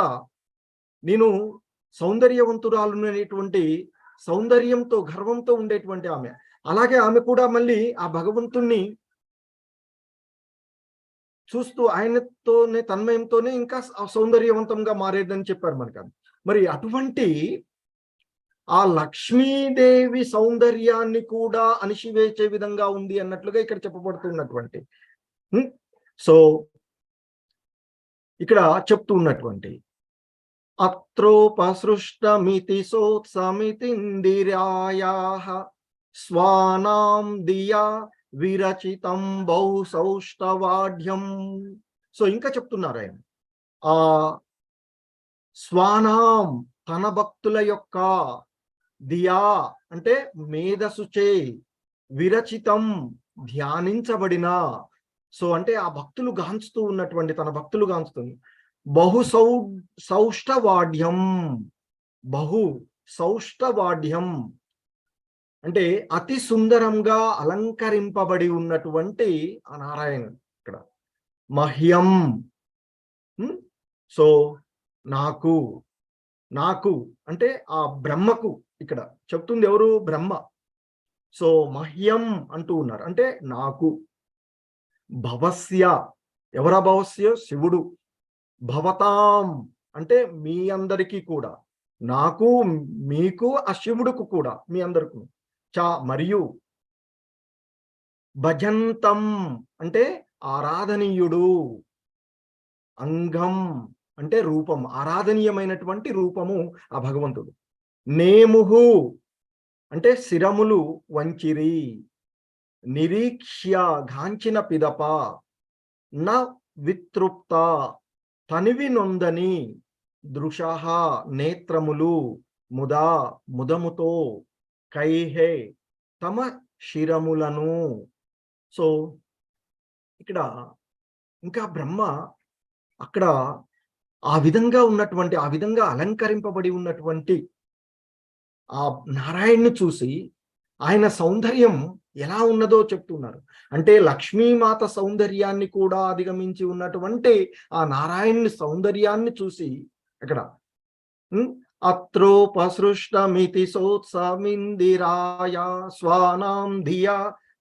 నేను సౌందర్యవంతురాలు అనేటువంటి సౌందర్యంతో, గర్వంతో ఉండేటువంటి ఆమె. అలాగే ఆమె కూడా మళ్ళీ ఆ భగవంతుణ్ణి చూస్తూ ఆయనతోనే, తన్మయంతోనే ఇంకా సౌందర్యవంతంగా మారేదని చెప్పారు మనకు. మరి అటువంటి ఆ లక్ష్మీదేవి సౌందర్యాన్ని కూడా అణిచివేసే విధంగా ఉంది అన్నట్లుగా ఇక్కడ చెప్పబడుతున్నటువంటి. సో ఇక్కడ చెప్తూ ఉన్నటువంటి అత్రోపసృష్టమితి సోత్సమితిందిరాయాః స్వానాం దియా విరచితం బహు సౌష్టవాఢ్యం. సో ఇంకా చెప్తున్నారు ఆయన, ఆ స్వానాం తన భక్తుల యొక్క, దియా అంటే మేధసుచే, విరచితం ధ్యానించబడిన. సో అంటే ఆ భక్తులు గాంచుతూ ఉన్నటువంటి, తన భక్తులు గాంచుతుంది బహు సౌష్టవాఢ్యం. బహు సౌష్టవాఢ్యం అంటే అతి సుందరంగా అలంకరింపబడి ఉన్నటువంటి ఆ నారాయణుడు ఇక్కడ. మహ్యం సో నాకు, నాకు అంటే ఆ బ్రహ్మకు ఇక్కడ చెప్తుంది ఎవరు? బ్రహ్మ. సో మహ్యం అంటూ ఉన్నారు అంటే నాకు. భవస్య ఎవరా? భవస్య శివుడు. భవతాం అంటే మీ అందరికీ కూడా, నాకు, మీకు, ఆ శివుడుకు కూడా, మీ అందరికీ. చ మరియు, భజంతం అంటే ఆరాధనీయుడు, అంగం అంటే రూపం, ఆరాధనీయమైనటువంటి రూపము ఆ భగవంతుడు. నేముహు అంటే శిరములు వంచిరి, నిరీక్ష్య గాంచిన పిదప, న వితృప్త తనివి నొందని, దృశః నేత్రములు, ముదా ముదముతో, కైహే తమ శిరములను. సో ఇక్కడ ఇంకా బ్రహ్మ అక్కడ ఆ విధంగా ఉన్నటువంటి, ఆ విధంగా అలంకరింపబడి ఉన్నటువంటి ఆ నారాయణ్ణి చూసి ఆయన సౌందర్యం ఎలా ఉన్నదో చెప్తున్నారు. అంటే లక్ష్మీమాత సౌందర్యాన్ని కూడా అధిగమించి ఉన్నటువంటి ఆ నారాయణుని సౌందర్యాన్ని చూసి అక్కడ అత్రోపసృష్టమితి సోత్సమిందిరాయ స్వానాం ధియా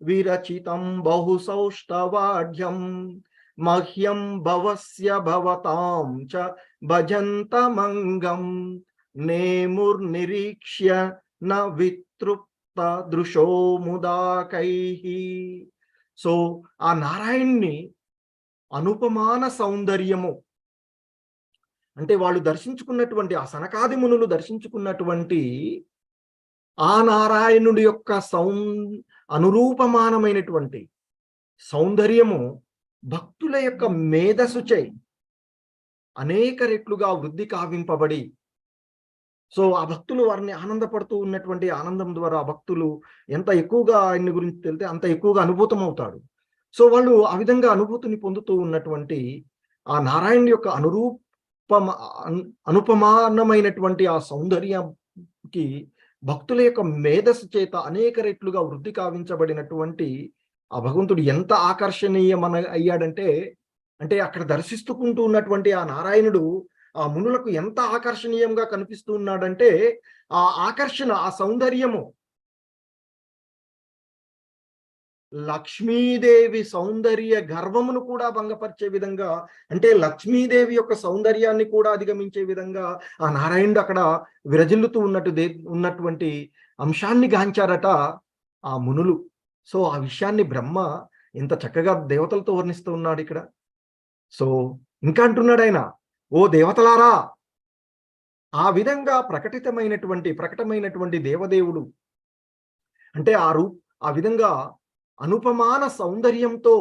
విరచితం బహు సౌష్టవాఢ్యం మహ్యం భవస్య భవతాం చ భజంతమంగం నేముర్నిరీక్ష్య న వితృప్త దృశో ముదాకైః. సో ఆ నారాయణ్ణి అనుపమాన సౌందర్యము అంటే వాళ్ళు దర్శించుకున్నటువంటి, ఆ సనకాది మునులు దర్శించుకున్నటువంటి ఆ నారాయణుడి యొక్క అనురూపమానమైనటువంటి సౌందర్యము భక్తుల యొక్క మేధస్సుచే అనేక రెట్లుగా వృద్ధి కావింపబడి, సో ఆ భక్తులు వారిని ఆనందపడుతూ ఉన్నటువంటి ఆనందం ద్వారా ఆ భక్తులు ఎంత ఎక్కువగా ఆయన్ని గురించి తెలితే అంత ఎక్కువగా అనుభూతం అవుతాడు. సో వాళ్ళు ఆ విధంగా అనుభూతిని పొందుతూ ఉన్నటువంటి ఆ నారాయణుడి యొక్క అనుపమానమైనటువంటి ఆ సౌందర్యంకి భక్తుల యొక్క మేధస్సు చేత అనేక రెట్లుగా వృద్ధి కావించబడినటువంటి ఆ భగవంతుడు ఎంత అయ్యాడంటే, అంటే అక్కడ దర్శిస్తుకుంటూ ఉన్నటువంటి ఆ నారాయణుడు ఆ మునులకు ఎంత ఆకర్షణీయంగా కనిపిస్తూ ఉన్నాడంటే, ఆ ఆకర్షణ, ఆ సౌందర్యము లక్ష్మీదేవి సౌందర్య గర్వమును కూడా భంగపరిచే విధంగా, అంటే లక్ష్మీదేవి యొక్క సౌందర్యాన్ని కూడా అధిగమించే విధంగా ఆ నారాయణుడు అక్కడ విరజిల్లుతూ ఉన్నటువంటి అంశాన్ని గాంచారట ఆ మునులు. సో ఆ విషయాన్ని బ్రహ్మ ఇంత చక్కగా దేవతలతో వర్ణిస్తూ ఉన్నాడు ఇక్కడ. సో ఇంకా అంటున్నాడు ఆయన, ఓ దేవతలారా, ఆ విధంగా ప్రకటమైనటువంటి దేవదేవుడు అంటే ఆ విధంగా అనుపమాన సౌందర్యంతో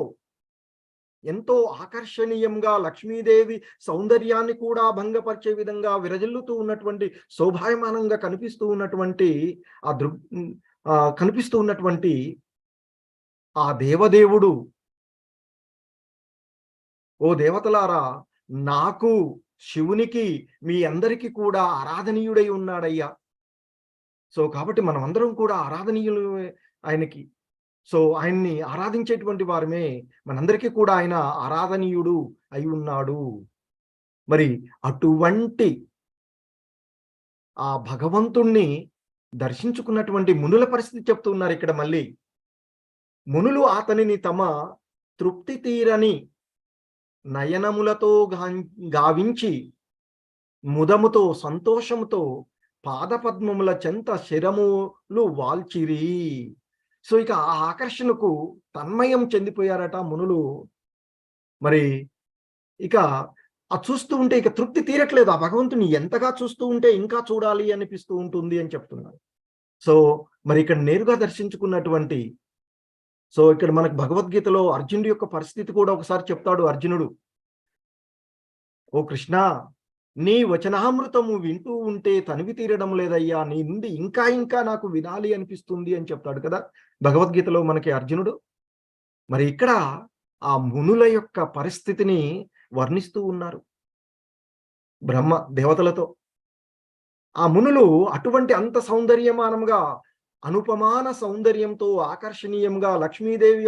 ఎంతో ఆకర్షణీయంగా లక్ష్మీదేవి సౌందర్యాన్ని కూడా భంగపరిచే విధంగా విరజిల్లుతూ ఉన్నటువంటి, శోభాయమానంగా కనిపిస్తూ ఉన్నటువంటి ఆ దేవదేవుడు, ఓ దేవతలారా, నాకు, శివునికి, మీ అందరికీ కూడా ఆరాధనీయుడై ఉన్నాడయ్యా. సో కాబట్టి మనం అందరం కూడా ఆరాధనీయులు ఆయనకి. సో ఆయన్ని ఆరాధించేటువంటి వారమే, మనందరికీ కూడా ఆయన ఆరాధనీయుడు అయి ఉన్నాడు. మరి అటువంటి ఆ భగవంతుణ్ణి దర్శించుకున్నటువంటి మునుల పరిస్థితి చెప్తున్నారు ఇక్కడ మళ్ళీ. మునులు అతనిని తమ తృప్తి తీరని నయనములతో గావించి ముదముతో సంతోషముతో పాదపద్మముల చెంత శిరములు వాల్చిరి. సో ఇక ఆ ఆకర్షణకు తన్మయం చెందిపోయారట మునులు. మరి ఇక ఆ చూస్తూ ఉంటే ఇక తృప్తి తీరట్లేదు. ఆ భగవంతుని ఎంతగా చూస్తూ ఉంటే ఇంకా చూడాలి అనిపిస్తూ ఉంటుంది అని చెప్తున్నారు. సో మరి ఇక్కడ నేరుగా దర్శించుకున్నటువంటి, సో ఇక్కడ మనకు భగవద్గీతలో అర్జునుడి యొక్క పరిస్థితి కూడా ఒకసారి చెప్తాడు అర్జునుడు. ఓ కృష్ణ, నీ వచనామృతము వింటూ ఉంటే తనివి తీరడం లేదయ్యా, నీ నుండి ఇంకా ఇంకా నాకు వినాలి అనిపిస్తుంది అని చెప్తాడు కదా భగవద్గీతలో మనకి అర్జునుడు. మరి ఇక్కడ ఆ మునుల యొక్క పరిస్థితిని వర్ణిస్తూ ఉన్నారు బ్రహ్మ దేవతలతో. ఆ మునులు అటువంటి అంత సౌందర్యమానంగా, అనుపమాన సౌందర్యంతో ఆకర్షణీయంగా లక్ష్మీదేవి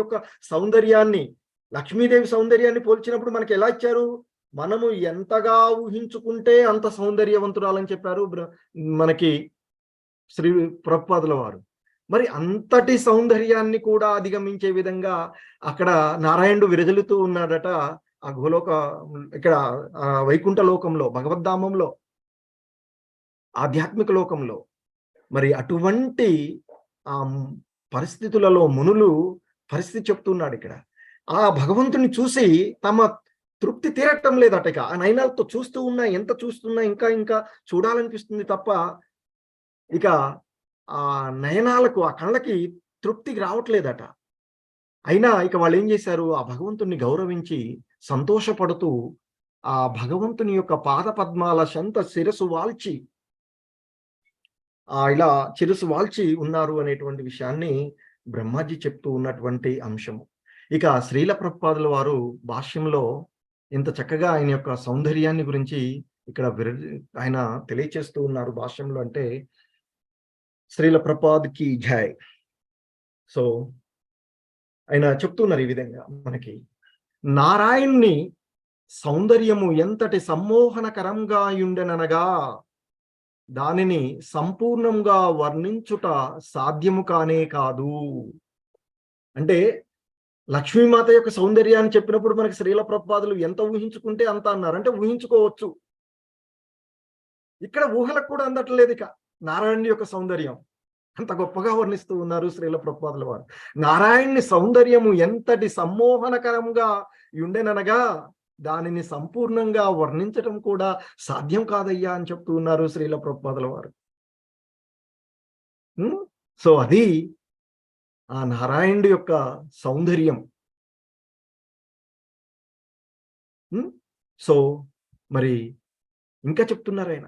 సౌందర్యాన్ని పోల్చినప్పుడు మనకి ఎలా ఇచ్చారు? మనము ఎంతగా ఊహించుకుంటే అంత సౌందర్యవంతురాలని చెప్పారు మనకి శ్రీ ప్రభుపాదుల వారు. మరి అంతటి సౌందర్యాన్ని కూడా అధిగమించే విధంగా అక్కడ నారాయణుడు విరజలుతూ ఉన్నాడట ఆ ఇక్కడ వైకుంఠ లోకంలో, భగవద్ధామంలో, ఆధ్యాత్మిక లోకంలో. మరి అటువంటి ఆ పరిస్థితులలో మునులు పరిస్థితి చెప్తున్నాడు ఇక్కడ. ఆ భగవంతుని చూసి తమ తృప్తి తీరటం లేదట. ఇక ఆ నయనాలతో చూస్తూ ఉన్నా, ఎంత చూస్తున్నా ఇంకా ఇంకా చూడాలనిపిస్తుంది తప్ప ఇక ఆ నయనాలకు, ఆ కళ్ళకి తృప్తికి రావట్లేదట. అయినా ఇక వాళ్ళు ఏం చేశారు? ఆ భగవంతుని గౌరవించి సంతోషపడుతూ ఆ భగవంతుని యొక్క పాద పద్మాల శంత శిరసు వాల్చి ఇలా శిరసు వాల్చి ఉన్నారు అనేటువంటి విషయాన్ని బ్రహ్మాజీ చెప్తూ ఉన్నటువంటి అంశము. ఇక శ్రీల ప్రభుపాదుల వారు భాష్యంలో ఇంత చక్కగా ఆయన యొక్క సౌందర్యాన్ని గురించి ఇక్కడ ఆయన తెలియచేస్తూ ఉన్నారు భాష్యంలో. అంటే శ్రీల ప్రభుపాద్కి జై. సో ఆయన చెప్తున్నారు ఈ విధంగా మనకి, నారాయణ్ణి సౌందర్యము ఎంతటి సమ్మోహనకరంగా ఉండెననగా దానిని సంపూర్ణంగా వర్ణించుట సాధ్యము కానే కాదు. అంటే లక్ష్మీమాత యొక్క సౌందర్యాన్ని చెప్పినప్పుడు మనకి శ్రీల ప్రభుపాదులు ఎంత ఊహించుకుంటే అంత అన్నారు. అంటే ఊహించుకోవచ్చు. ఇక్కడ ఊహలకు కూడా అందట్లేదు. ఇక నారాయణుని యొక్క సౌందర్యం అంత గొప్పగా వర్ణిస్తూ ఉన్నారు శ్రీల ప్రభుపాదుల వారు. నారాయణుని సౌందర్యము ఎంతటి సమ్మోహనకరంగా ఉండెననగా దానిని సంపూర్ణంగా వర్ణించటం కూడా సాధ్యం కాదయ్యా అని చెప్తూ ఉన్నారు శ్రీల ప్రభుపాదుల వారు. సో అది ఆ నారాయణుడి యొక్క సౌందర్యం. సో మరి ఇంకా చెప్తున్నారు ఆయన,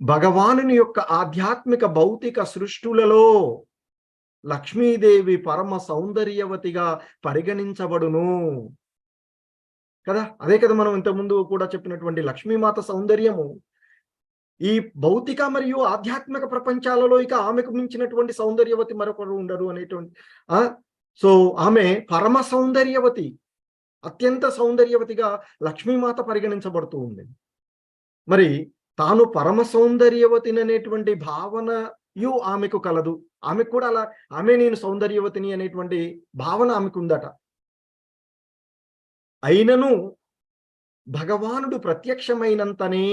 భగవానుని యొక్క ఆధ్యాత్మిక భౌతిక సృష్టులలో లక్ష్మీదేవి పరమ సౌందర్యవతిగా పరిగణించబడును కదా. అదే కదా మనం ఇంతకుముందు కూడా చెప్పినటువంటి లక్ష్మీమాత సౌందర్యము ఈ భౌతిక మరియు ఆధ్యాత్మిక ప్రపంచాలలో ఇక ఆమెకు మించినటువంటి సౌందర్యవతి మరొకరు ఉండరు అనేటువంటి సో ఆమె పరమ సౌందర్యవతి, అత్యంత సౌందర్యవతిగా లక్ష్మీమాత పరిగణించబడుతూ ఉంది. మరి తాను పరమ సౌందర్యవతిని అనేటువంటి భావనయు ఆమెకు కలదు. ఆమెకు కూడా అలా ఆమె నేను సౌందర్యవతిని అనేటువంటి భావన ఆమెకు ఉందట. అయినను భగవానుడు ప్రత్యక్షమైనంతనే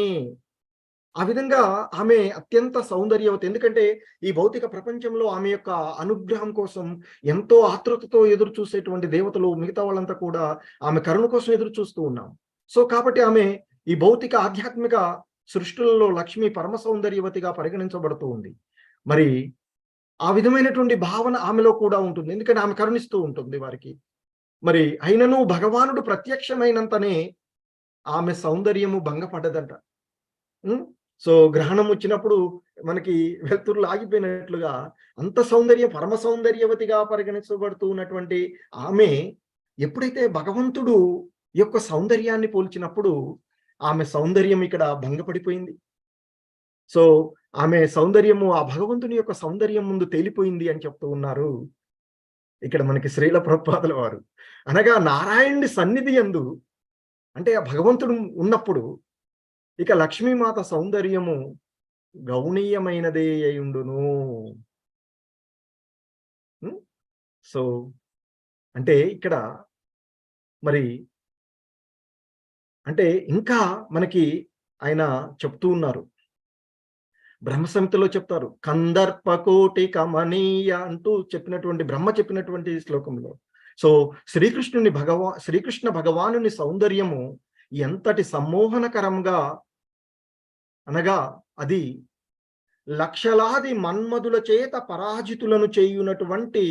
ఆ విధంగా ఆమె అత్యంత సౌందర్యవతి. ఎందుకంటే ఈ భౌతిక ప్రపంచంలో ఆమె యొక్క అనుగ్రహం కోసం ఎంతో ఆతృతతో ఎదురు చూసేటువంటి దేవతలు మిగతా వాళ్ళంతా కూడా ఆమె కరుణ కోసం ఎదురు చూస్తూ ఉన్నాం. సో కాబట్టి ఆమె ఈ భౌతిక ఆధ్యాత్మిక సృష్టిలలో లక్ష్మి పరమ సౌందర్యవతిగా పరిగణించబడుతూ ఉంది. మరి ఆ విధమైనటువంటి భావన ఆమెలో కూడా ఉంటుంది, ఎందుకంటే ఆమె కరుణిస్తూ ఉంటుంది వారికి. మరి అయినను భగవానుడు ప్రత్యక్షమైనంతనే ఆమె సౌందర్యము భంగపడ్డదంట. సో గ్రహణం వచ్చినప్పుడు మనకి వెలుతురులు ఆగిపోయినట్లుగా అంత సౌందర్యం పరమ సౌందర్యవతిగా పరిగణించబడుతూ ఉన్నటువంటి ఆమె ఎప్పుడైతే భగవంతుడు యొక్క సౌందర్యాన్ని పోల్చినప్పుడు ఆమె సౌందర్యం ఇక్కడ భంగపడిపోయింది. సో ఆమె సౌందర్యము ఆ భగవంతుని యొక్క సౌందర్యం ముందు తేలిపోయింది అని చెప్తూ ఉన్నారు ఇక్కడ మనకి శ్రీల ప్రభుపాదుల వారు. అనగా నారాయణుడి సన్నిధి యందు, అంటే ఆ భగవంతుడు ఉన్నప్పుడు ఇక లక్ష్మీమాత సౌందర్యము గౌణీయమైనదే అయ్యుండును. సో అంటే ఇక్కడ మరి అంటే ఇంకా మనకి ఆయన చెప్తూ ఉన్నారు, బ్రహ్మ సంహితలో చెప్తారు, కందర్పకోటి కమనీయ అంటూ చెప్పినటువంటి బ్రహ్మ చెప్పినటువంటి శ్లోకంలో. సో శ్రీకృష్ణ భగవానుని సౌందర్యము ఎంతటి సమ్మోహనకరంగా, అనగా అది లక్షలాది మన్మధుల చేత పరాజితులను చేయునటువంటి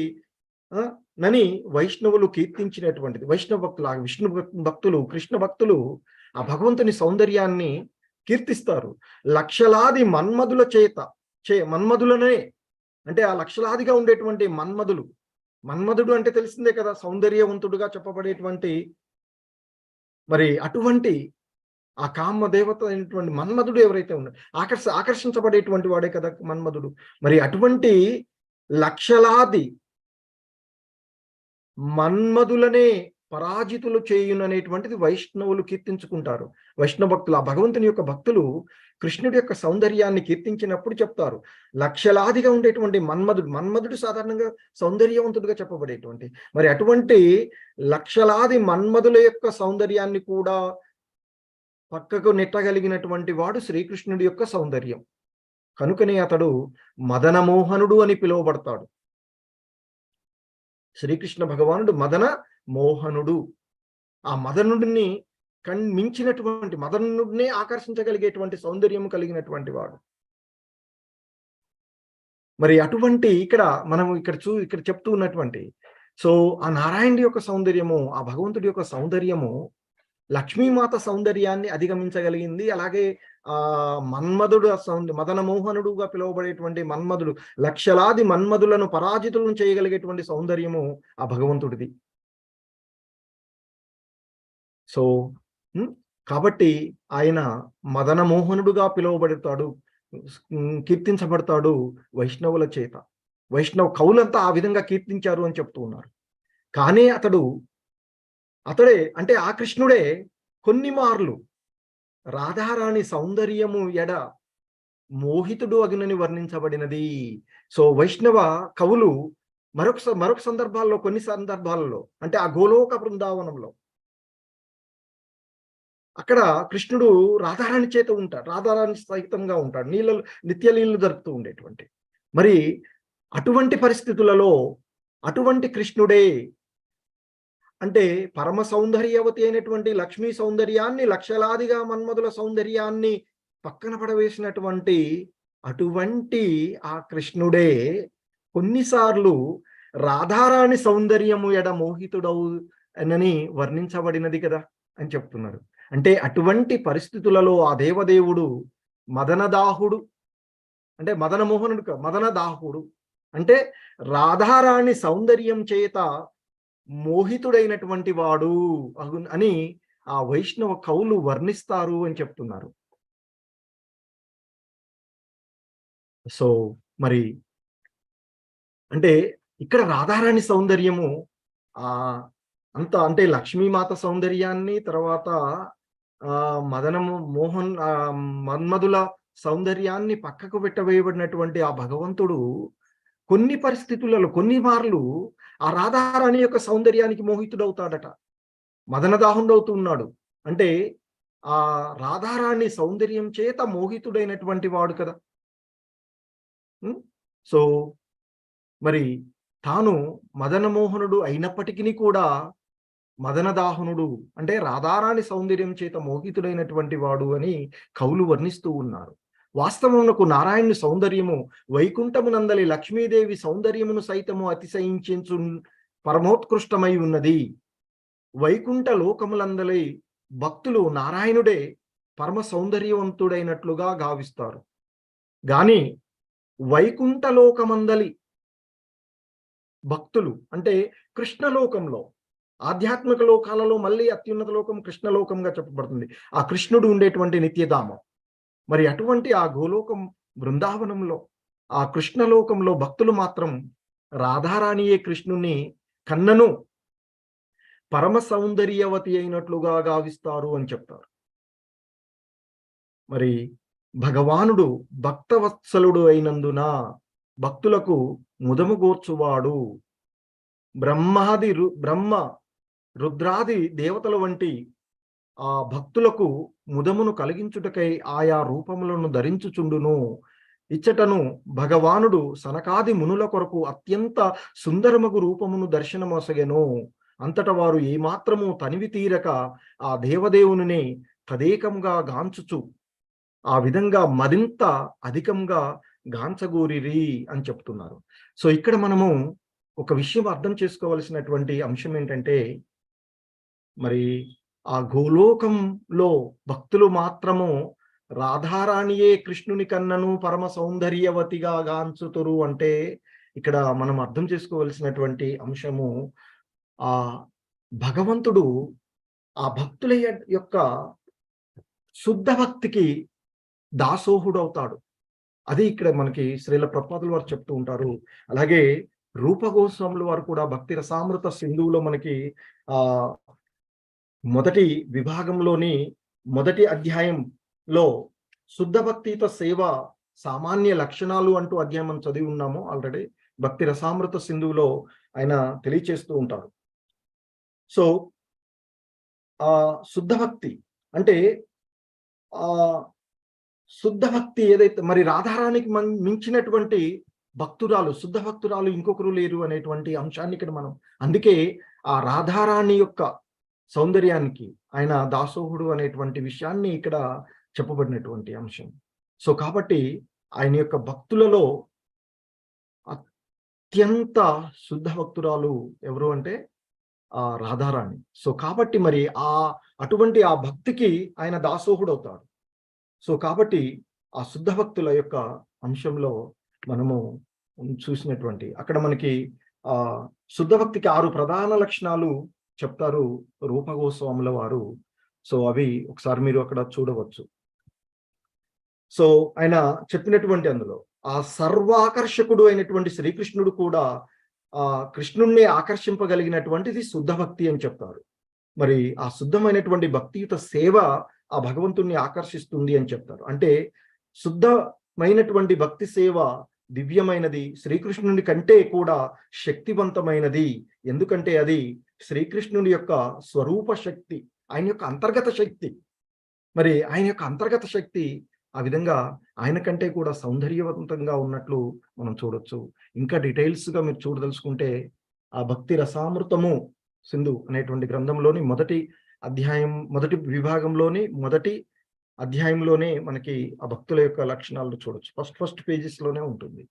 నని వైష్ణవులు కీర్తించినటువంటిది. వైష్ణవ భక్తులు, విష్ణు భక్తులు, కృష్ణ భక్తులు ఆ భగవంతుని సౌందర్యాన్ని కీర్తిస్తారు. లక్షలాది మన్మధుల చేత మన్మధులనే, అంటే ఆ లక్షలాదిగా ఉండేటువంటి మన్మధుడు అంటే తెలిసిందే కదా, సౌందర్యవంతుడుగా చెప్పబడేటువంటి. మరి అటువంటి ఆ కామ దేవత అయినటువంటి మన్మధుడు ఎవరైతే ఉన్నాడు, ఆకర్షించబడేటువంటి వాడే కదా మన్మధుడు. మరి అటువంటి లక్షలాది మన్మధులనే పరాజితులు చేయుననేటువంటిది వైష్ణవులు కీర్తించుకుంటారు. వైష్ణవ భక్తులు, ఆ భగవంతుని యొక్క భక్తులు కృష్ణుడి యొక్క సౌందర్యాన్ని కీర్తించినప్పుడు చెప్తారు, లక్షలాదిగా ఉండేటువంటి మన్మధుడు సాధారణంగా సౌందర్యవంతుడిగా చెప్పబడేటువంటి, మరి అటువంటి లక్షలాది మన్మధుల యొక్క సౌందర్యాన్ని కూడా పక్కకు నెట్టగలిగినటువంటి వాడు శ్రీకృష్ణుడి యొక్క సౌందర్యం. కనుకనే అతడు మదనమోహనుడు అని పిలువబడతాడు. శ్రీకృష్ణ భగవానుడు మదన మోహనుడు. ఆ మదనుడిని మించినటువంటి, మదనుడినే ఆకర్షించగలిగేటువంటి సౌందర్యం కలిగినటువంటి వాడు. మరి అటువంటి మనం ఇక్కడ చెప్తూ ఉన్నటువంటి, సో ఆ నారాయణుడి యొక్క సౌందర్యము, ఆ భగవంతుడి యొక్క సౌందర్యము లక్ష్మీమాత సౌందర్యాన్ని అధిగమించగలిగింది. అలాగే మన్మధుడు మదన మోహనుడుగా పిలువబడేటువంటి మన్మధుడు, లక్షలాది మన్మధులను పరాజితులను చేయగలిగేటువంటి సౌందర్యము ఆ భగవంతుడిది. సో కాబట్టి ఆయన మదన మోహనుడుగా పిలువబడతాడు, కీర్తించబడతాడు వైష్ణవుల చేత. వైష్ణవ కవులంతా ఆ విధంగా కీర్తించారు అని చెప్తూ ఉన్నారు. కానీ అతడే అంటే ఆ కృష్ణుడే కొన్ని మార్లు రాధారాణి సౌందర్యము ఎడ మోహితుడు అగునని వర్ణించబడినది. సో వైష్ణవ కవులు మరొక సందర్భాల్లో, కొన్ని సందర్భాలలో, అంటే ఆ గోలోక బృందావనంలో అక్కడ కృష్ణుడు రాధారాణి చేత ఉంటాడు, రాధారాణి సహితంగా ఉంటాడు, నిత్య నీళ్లు జరుపుతూ ఉండేటువంటి. మరి అటువంటి పరిస్థితులలో అటువంటి కృష్ణుడే, అంటే పరమ సౌందర్యవతి అయినటువంటి లక్ష్మీ సౌందర్యాన్ని, లక్షలాదిగా మన్మధుల సౌందర్యాన్ని పక్కన పడవేసినటువంటి అటువంటి ఆ కృష్ణుడే కొన్నిసార్లు రాధారాణి సౌందర్యము ఎడ మోహితుడవు అని వర్ణించబడినది కదా అని చెప్తున్నారు. అంటే అటువంటి పరిస్థితులలో ఆ దేవదేవుడు మదనదాహుడు, అంటే మదనమోహనుడు, మదనదాహుడు అంటే రాధారాణి సౌందర్యం చేత మోహితుడైనటువంటి వాడు అని ఆ వైష్ణవ కవులు వర్ణిస్తారు అని చెప్తున్నారు. సో మరి అంటే ఇక్కడ రాధారాణి సౌందర్యము ఆ అంత అంటే లక్ష్మీమాత సౌందర్యాన్ని తర్వాత మన్మధుల సౌందర్యాన్ని పక్కకు పెట్టవేయబడినటువంటి ఆ భగవంతుడు కొన్ని పరిస్థితులలో కొన్ని మార్లు ఆ రాధారాణి యొక్క సౌందర్యానికి మోహితుడవుతాడట, మదనదాహుడవుతున్నాడు. అంటే ఆ రాధారాణి సౌందర్యం చేత మోహితుడైనటువంటి వాడు కదా. సో మరి తాను మదనమోహనుడు అయినప్పటికీ కూడా మదనదాహనుడు అంటే రాధారాణి సౌందర్యం చేత మోహితుడైనటువంటి వాడు అని కవులు వర్ణిస్తూ ఉన్నారు. వాస్తవమునకు నారాయణుని సౌందర్యము వైకుంఠమునందలి లక్ష్మీదేవి సౌందర్యమును సైతము అతిశయించు పరమోత్కృష్టమై ఉన్నది. వైకుంఠ లోకములందలి భక్తులు నారాయణుడే పరమ సౌందర్యవంతుడైనట్లుగా గావిస్తారు. గాని వైకుంఠ లోకమందలి భక్తులు అంటే కృష్ణలోకంలో, ఆధ్యాత్మిక లోకాలలో మళ్ళీ అత్యున్నత లోకం కృష్ణలోకంగా చెప్పబడుతుంది. ఆ కృష్ణుడు ఉండేటువంటి నిత్యధామం. మరి అటువంటి ఆ గోలోకం బృందావనంలో ఆ కృష్ణలోకంలో భక్తులు మాత్రం రాధారాణియే కృష్ణుని కన్నను పరమ సౌందర్యవతి అయినట్లుగా గావిస్తారు అని చెప్తారు. మరి భగవానుడు భక్తవత్సలుడు అయినందున భక్తులకు ముదము గోర్చువాడు. బ్రహ్మ రుద్రాది దేవతల వంటి ఆ భక్తులకు ముదమును కలిగించుటకై ఆయా రూపములను ధరించుచుండును. ఇచ్చటను భగవానుడు సనకాది మునుల కొరకు అత్యంత సుందరమగు రూపమును దర్శనమొసగెను. అంతట వారు ఏమాత్రము తనివి తీరక ఆ దేవదేవుని తదేకంగా గాంచుచు ఆ విధంగా మరింత అధికంగా గాంచగూరిరి అని చెప్తున్నారు. సో ఇక్కడ మనము ఒక విషయం అర్థం చేసుకోవలసినటువంటి అంశం ఏంటంటే, మరి ఆ గోలోకంలో భక్తులు మాత్రము రాధారాణియే కృష్ణుని కన్నను పరమ సౌందర్యవతిగా గాంచుతురు అంటే ఇక్కడ మనం అర్థం చేసుకోవలసినటువంటి అంశము ఆ భగవంతుడు ఆ భక్తుల యొక్క శుద్ధ భక్తికి దాసోహుడవుతాడు. అది ఇక్కడ మనకి శ్రీల ప్రభుపాదుల వారు చెప్తూ ఉంటారు. అలాగే రూపగోస్వాముల వారు కూడా భక్తి రసామృత సింధువులో మనకి మొదటి విభాగంలోని మొదటి అధ్యాయంలో శుద్ధ భక్తితో సేవ సామాన్య లక్షణాలు అంటూ అధ్యాయం మనం చదివి ఉన్నాము ఆల్రెడీ. భక్తి రసామృత సింధువులో ఆయన తెలియచేస్తూ ఉంటారు. సో ఆ శుద్ధ భక్తి అంటే ఆ శుద్ధ భక్తి ఏదైతే మరి రాధారానికి మించినటువంటి భక్తురాలు, శుద్ధ భక్తురాలు ఇంకొకరు లేరు అనేటువంటి అంశాన్ని ఇక్కడ మనం, అందుకే ఆ రాధారాణి యొక్క సౌందర్యానికి ఆయన దాసోహుడు అనేటువంటి విషయాన్ని ఇక్కడ చెప్పబడినటువంటి అంశం. సో కాబట్టి ఆయన యొక్క భక్తులలో అత్యంత శుద్ధ భక్తురాలు ఎవరు అంటే ఆ రాధారాణి. సో కాబట్టి మరి అటువంటి ఆ భక్తికి ఆయన దాసోహుడు అవుతాడు. సో కాబట్టి ఆ శుద్ధ భక్తుల యొక్క అంశంలో మనము చూసినటువంటి అక్కడ మనకి శుద్ధ భక్తికి 6 ప్రధాన లక్షణాలు చెప్తారు రూపగోస్వాముల వారు. సో అవి ఒకసారి మీరు అక్కడ చూడవచ్చు. సో ఆయన చెప్పినటువంటి అందులో ఆ సర్వాకర్షకుడు అయినటువంటి శ్రీకృష్ణుడు కూడా కృష్ణుణ్ణి ఆకర్షింపగలిగినటువంటిది శుద్ధ భక్తి అని చెప్తారు. మరి ఆ శుద్ధమైనటువంటి భక్తియుత సేవ ఆ భగవంతుణ్ణి ఆకర్షిస్తుంది అని చెప్తారు. అంటే శుద్ధమైనటువంటి భక్తి సేవ దివ్యమైనది, శ్రీకృష్ణుని కంటే కూడా శక్తివంతమైనది. ఎందుకంటే అది శ్రీకృష్ణుని యొక్క స్వరూప శక్తి, ఆయన యొక్క అంతర్గత శక్తి. మరి ఆయన యొక్క అంతర్గత శక్తి ఆ విధంగా ఆయన కంటే కూడా సౌందర్యవంతంగా ఉన్నట్లు మనం చూడొచ్చు. ఇంకా డీటెయిల్స్ గా మీరు చూడదలుచుకుంటే ఆ భక్తి రసామృతము సింధు అనేటువంటి గ్రంథంలోని మొదటి విభాగంలోని మొదటి అధ్యాయంలోనే మనకి ఆ భక్తుల యొక్క లక్షణాలను చూడొచ్చు. ఫస్ట్ పేజెస్ లోనే ఉంటుంది.